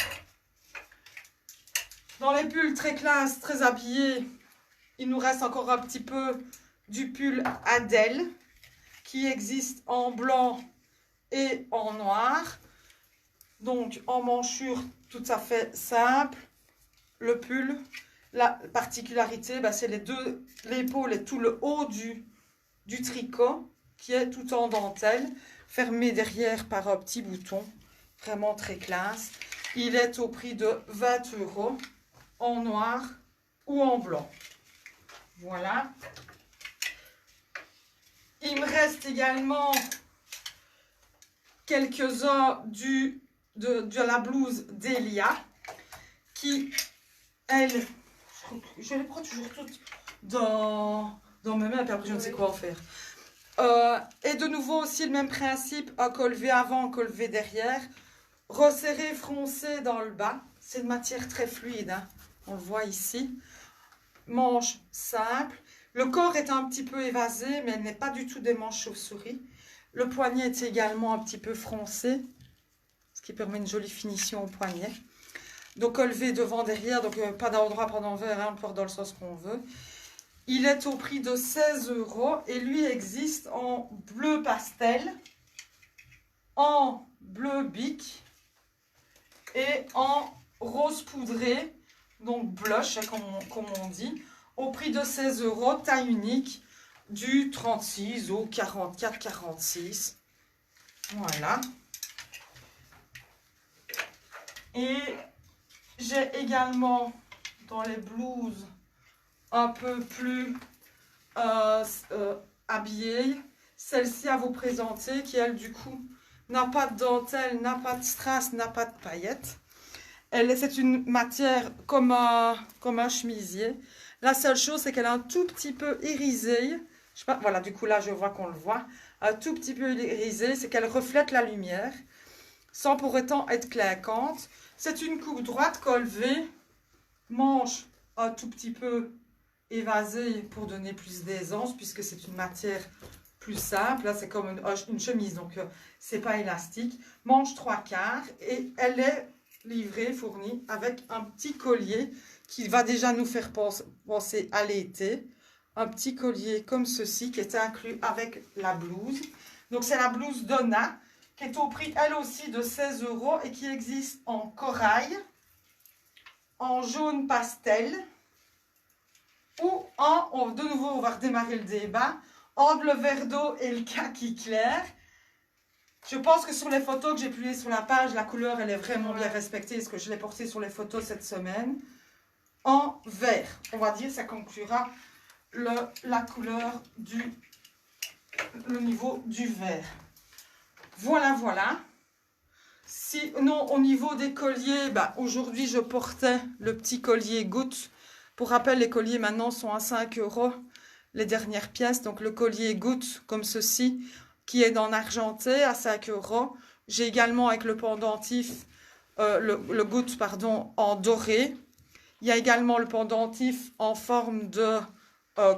Dans les pulls très classe, très habillés, il nous reste encore un petit peu du pull Adèle, qui existe en blanc et en noir. Donc en manchure tout à fait simple. Le pull, la particularité, c'est l'épaule et tout le haut du tricot qui est tout en dentelle, fermé derrière par un petit bouton, vraiment très classe. Il est au prix de 20 € en noir ou en blanc. Voilà. Il me reste également quelques-uns de la blouse d'Elia qui, elle, je les prends toujours toutes dans mes mains, et puis après je ne sais quoi en faire. Et de nouveau aussi le même principe, un col V avant, un col V derrière, resserré, froncé dans le bas. C'est une matière très fluide, hein. On le voit ici. Manche simple. Le corps est un petit peu évasé, mais elle n'est pas du tout des manches chauve-souris. Le poignet est également un petit peu froncé, ce qui permet une jolie finition au poignet. Donc col V devant, derrière, donc pas d'endroit, pas d'envers, hein, on le porte dans le sens qu'on veut. Il est au prix de 16 € et lui existe en bleu pastel, en bleu bic et en rose poudré, donc blush comme on dit, au prix de 16 €, taille unique, du 36 au 44-46. Voilà. Et j'ai également dans les blouses un peu plus habillées, celle-ci à vous présenter, qui elle du coup n'a pas de dentelle, n'a pas de strass, n'a pas de paillettes. C'est une matière comme un chemisier. La seule chose, c'est qu'elle est un tout petit peu irisée. Je sais pas, voilà, du coup là je vois qu'on le voit. Un tout petit peu irisée, c'est qu'elle reflète la lumière, sans pour autant être claquante. C'est une coupe droite, col V, manche un tout petit peu évasée pour donner plus d'aisance, puisque c'est une matière plus simple. Là, c'est comme une chemise, donc c'est pas élastique. Manche 3/4 et elle est livrée, fournie avec un petit collier qui va déjà nous faire penser à l'été. Un petit collier comme ceci qui est inclus avec la blouse. Donc c'est la blouse Donna qui est au prix elle aussi de 16 € et qui existe en corail, en jaune pastel ou de nouveau on va redémarrer le débat, entre le vert d'eau et le kaki clair. Je pense que sur les photos que j'ai publiées sur la page, la couleur elle est vraiment bien respectée, parce que je l'ai portée sur les photos cette semaine. En vert, on va dire, ça conclura la couleur le niveau du vert. Voilà, voilà. Sinon, au niveau des colliers, aujourd'hui, je portais le petit collier goutte. Pour rappel, les colliers maintenant sont à 5 € les dernières pièces. Donc, le collier goutte, comme ceci, qui est en argenté à 5 €. J'ai également avec le pendentif, le goutte, pardon, en doré. Il y a également le pendentif en forme de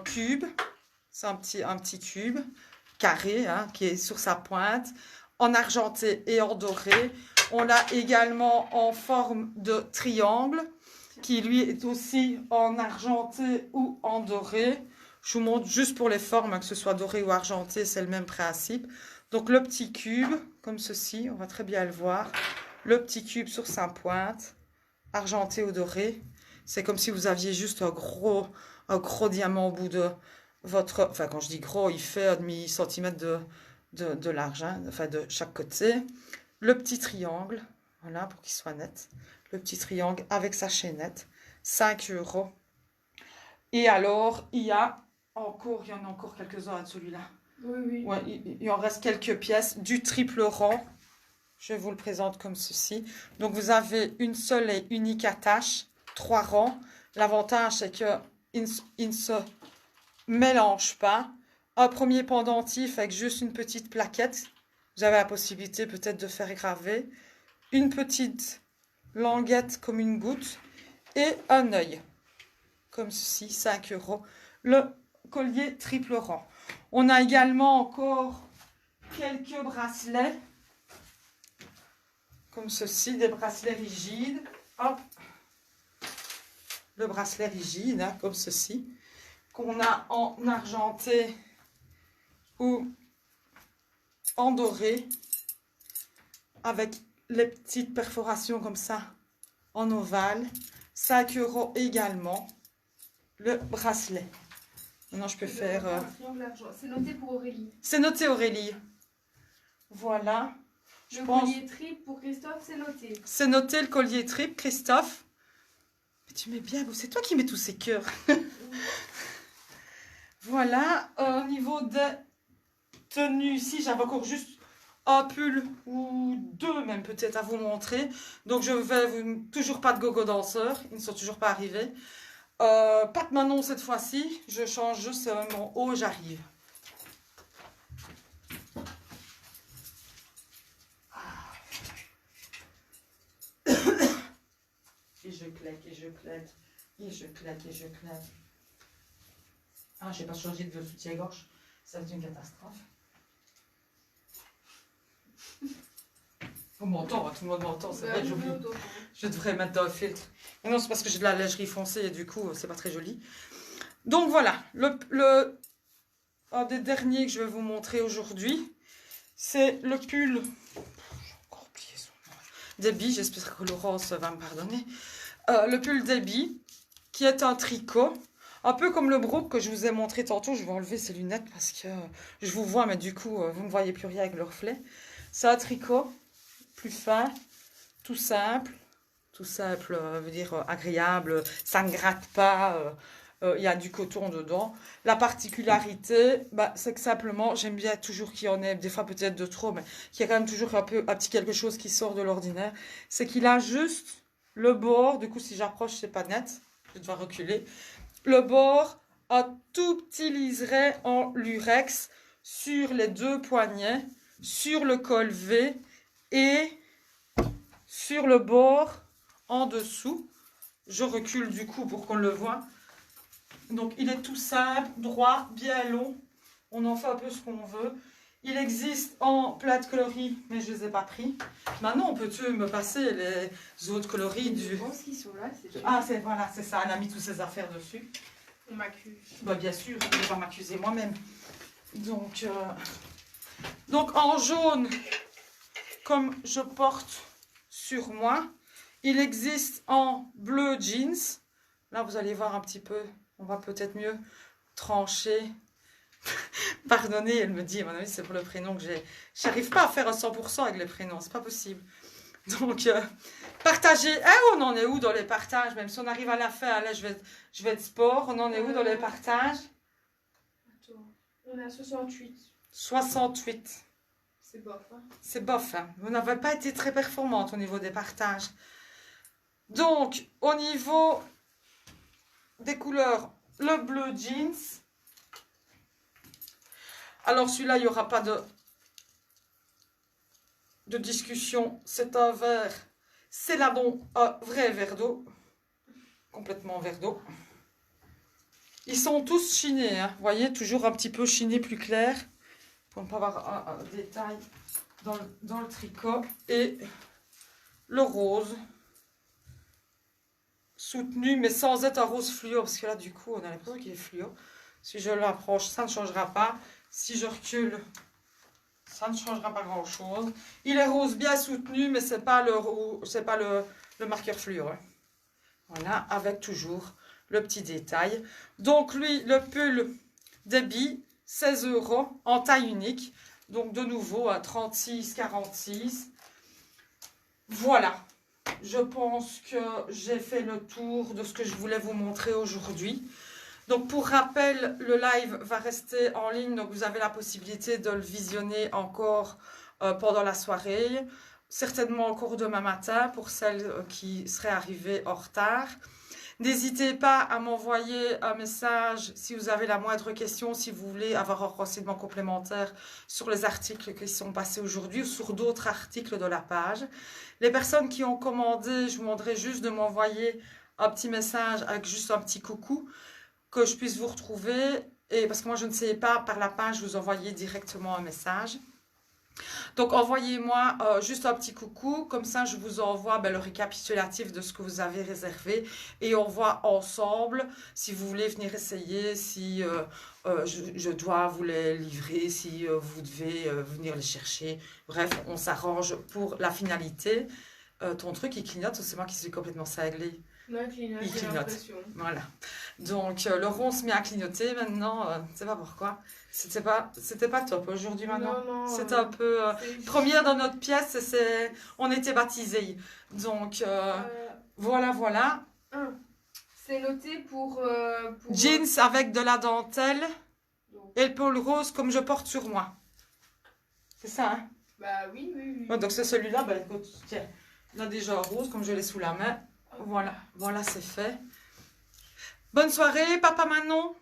cube. C'est un petit cube carré, hein, qui est sur sa pointe, en argenté et en doré. On l'a également en forme de triangle, qui lui est aussi en argenté ou en doré. Je vous montre juste pour les formes, hein, que ce soit doré ou argenté, c'est le même principe. Donc le petit cube, comme ceci, on va très bien le voir. Le petit cube sur sa pointe, argenté ou doré. C'est comme si vous aviez juste un gros diamant au bout de votre... Enfin, quand je dis gros, il fait un demi-centimètre de large, hein, enfin de chaque côté. Le petit triangle, voilà, pour qu'il soit net. Le petit triangle avec sa chaînette, 5 €. Et alors, il y en a encore quelques-uns de celui-là.
Oui, oui.
Ouais, il en reste quelques pièces du triple rang. Je vous le présente comme ceci. Donc, vous avez une seule et unique attache, 3 rangs. L'avantage, c'est qu'il ne se mélange pas. Un premier pendentif avec juste une petite plaquette. Vous avez la possibilité peut-être de faire graver. Une petite languette comme une goutte. Et un œil. Comme ceci, 5 €. Le collier triple rang. On a également encore quelques bracelets. Comme ceci, des bracelets rigides. Hop. Le bracelet rigide, hein, comme ceci. Qu'on a en argenté ou en doré. Avec les petites perforations comme ça en ovale. 5 € également. Le bracelet. Maintenant, je peux faire...
C'est noté pour Aurélie.
C'est noté, Aurélie. Voilà.
Le collier triple pour Christophe, c'est noté.
C'est noté, le collier triple, Christophe. Mais tu mets bien, c'est toi qui mets tous ces cœurs. Voilà. Au niveau des tenues, ici, j'avais encore juste un pull ou 2 même peut-être à vous montrer. Donc, je vais toujours pas de gogo danseurs. Ils ne sont toujours pas arrivés. Pas de Manon cette fois-ci. Je change juste mon haut, j'arrive. Et je claque, et je claque, et je claque, et je claque. Ah, je n'ai pas changé de soutien-gorge. Ça va être une catastrophe. On m'entend, tout le monde m'entend, c'est vrai, j'oublie. Je devrais mettre dans le filtre. Mais non, c'est parce que j'ai de la lingerie foncée et du coup, c'est pas très joli. Donc voilà, un des derniers que je vais vous montrer aujourd'hui, c'est le pull. J'ai encore oublié son nom. Debbie, j'espère que Laurence va me pardonner. Le pull Debbie, qui est un tricot. Un peu comme le brook que je vous ai montré tantôt. Je vais enlever ces lunettes parce que je vous vois, mais du coup, vous ne voyez plus rien avec le reflet. C'est un tricot, plus fin, tout simple. Tout simple, veut dire agréable, ça ne gratte pas, il y a du coton dedans. La particularité, c'est que simplement, j'aime bien toujours qu'il y en ait, des fois peut-être de trop, mais qu'il y a quand même toujours un petit quelque chose qui sort de l'ordinaire. C'est qu'il a juste le bord, du coup si j'approche, c'est pas net, je vais devoir reculer. Le bord, un tout petit liseré en lurex sur les 2 poignets, sur le col V et sur le bord en dessous. Je recule du coup pour qu'on le voit. Donc il est tout simple, droit, bien long. On en fait un peu ce qu'on veut. Il existe en plein de coloris, mais je ne les ai pas pris. Maintenant, peux-tu me passer les autres coloris
Je pense qu'ils sont là.
Ah, voilà, c'est ça. Elle a mis toutes ses affaires dessus.
On m'accuse.
Bien sûr, je ne vais pas m'accuser moi-même. Donc en jaune, comme je porte sur moi, il existe en bleu jeans. Là, vous allez voir un petit peu. On va peut-être mieux trancher. Pardonnez, elle me dit, à mon avis, c'est pour le prénom que j'ai. J'arrive pas à faire un 100% avec les prénoms, c'est pas possible. Donc, partagez. On en est où dans les partages? Même si on arrive à la fin, là, je vais être sport. On en est où dans les partages?
Attends, on est à 68.
68.
C'est bof, hein? C'est
bof, hein. Vous n'avez pas été très performante au niveau des partages. Donc, au niveau des couleurs, le bleu jeans. Alors, celui-là, il n'y aura pas de discussion. C'est un vert céladon, un vrai verre d'eau. Complètement verre d'eau. Ils sont tous chinés, hein. Vous voyez, toujours un petit peu chiné plus clair. Pour ne pas avoir un détail dans le tricot. Et le rose. Soutenu, mais sans être un rose fluo. Parce que là, du coup, on a l'impression qu'il est fluo. Si je l'approche, ça ne changera pas. Si je recule, ça ne changera pas grand-chose. Il est rose bien soutenu, mais ce n'est pas le marqueur fluo. Hein. Voilà, avec toujours le petit détail. Donc, lui, le pull Debbie, 16 € en taille unique. Donc, de nouveau, à 36,46. Voilà. Je pense que j'ai fait le tour de ce que je voulais vous montrer aujourd'hui. Donc, pour rappel, le live va rester en ligne. Donc, vous avez la possibilité de le visionner encore pendant la soirée. Certainement encore demain matin pour celles qui seraient arrivées en retard. N'hésitez pas à m'envoyer un message si vous avez la moindre question, si vous voulez avoir un renseignement complémentaire sur les articles qui sont passés aujourd'hui ou sur d'autres articles de la page. Les personnes qui ont commandé, je vous demanderai juste de m'envoyer un petit message avec juste un petit coucou, que je puisse vous retrouver. Et parce que moi, je ne sais pas par la page vous envoyer directement un message. Donc, envoyez-moi juste un petit coucou, comme ça je vous envoie le récapitulatif de ce que vous avez réservé et on voit ensemble si vous voulez venir essayer, si je dois vous les livrer, si vous devez venir les chercher. Bref, on s'arrange pour la finalité. Ton truc, il clignote ou c'est moi qui suis complètement cinglée?
Non, il clignote.
Voilà. Donc, le rond se met à clignoter maintenant. Je ne sais pas pourquoi. C'était pas top aujourd'hui maintenant.
Non,
c'était un peu... première dans notre pièce, on était baptisés. Donc, voilà.
C'est noté pour
jeans avec de la dentelle et le pôle rose comme je porte sur moi. C'est ça, hein?
Bah oui.
Ouais, donc, c'est celui-là. Écoute, tiens. Là, déjà rose, comme je l'ai sous la main. Voilà, c'est fait. Bonne soirée, Papa Manon.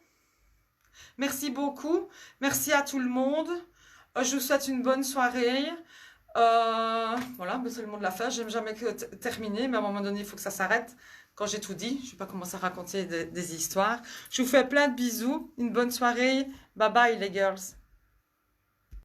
Merci beaucoup. Merci à tout le monde. Je vous souhaite une bonne soirée. Voilà, c'est le mot de la fin. J'aime jamais terminer, mais à un moment donné, il faut que ça s'arrête. Quand j'ai tout dit, je ne vais pas commencer à raconter des histoires. Je vous fais plein de bisous. Une bonne soirée. Bye bye les girls.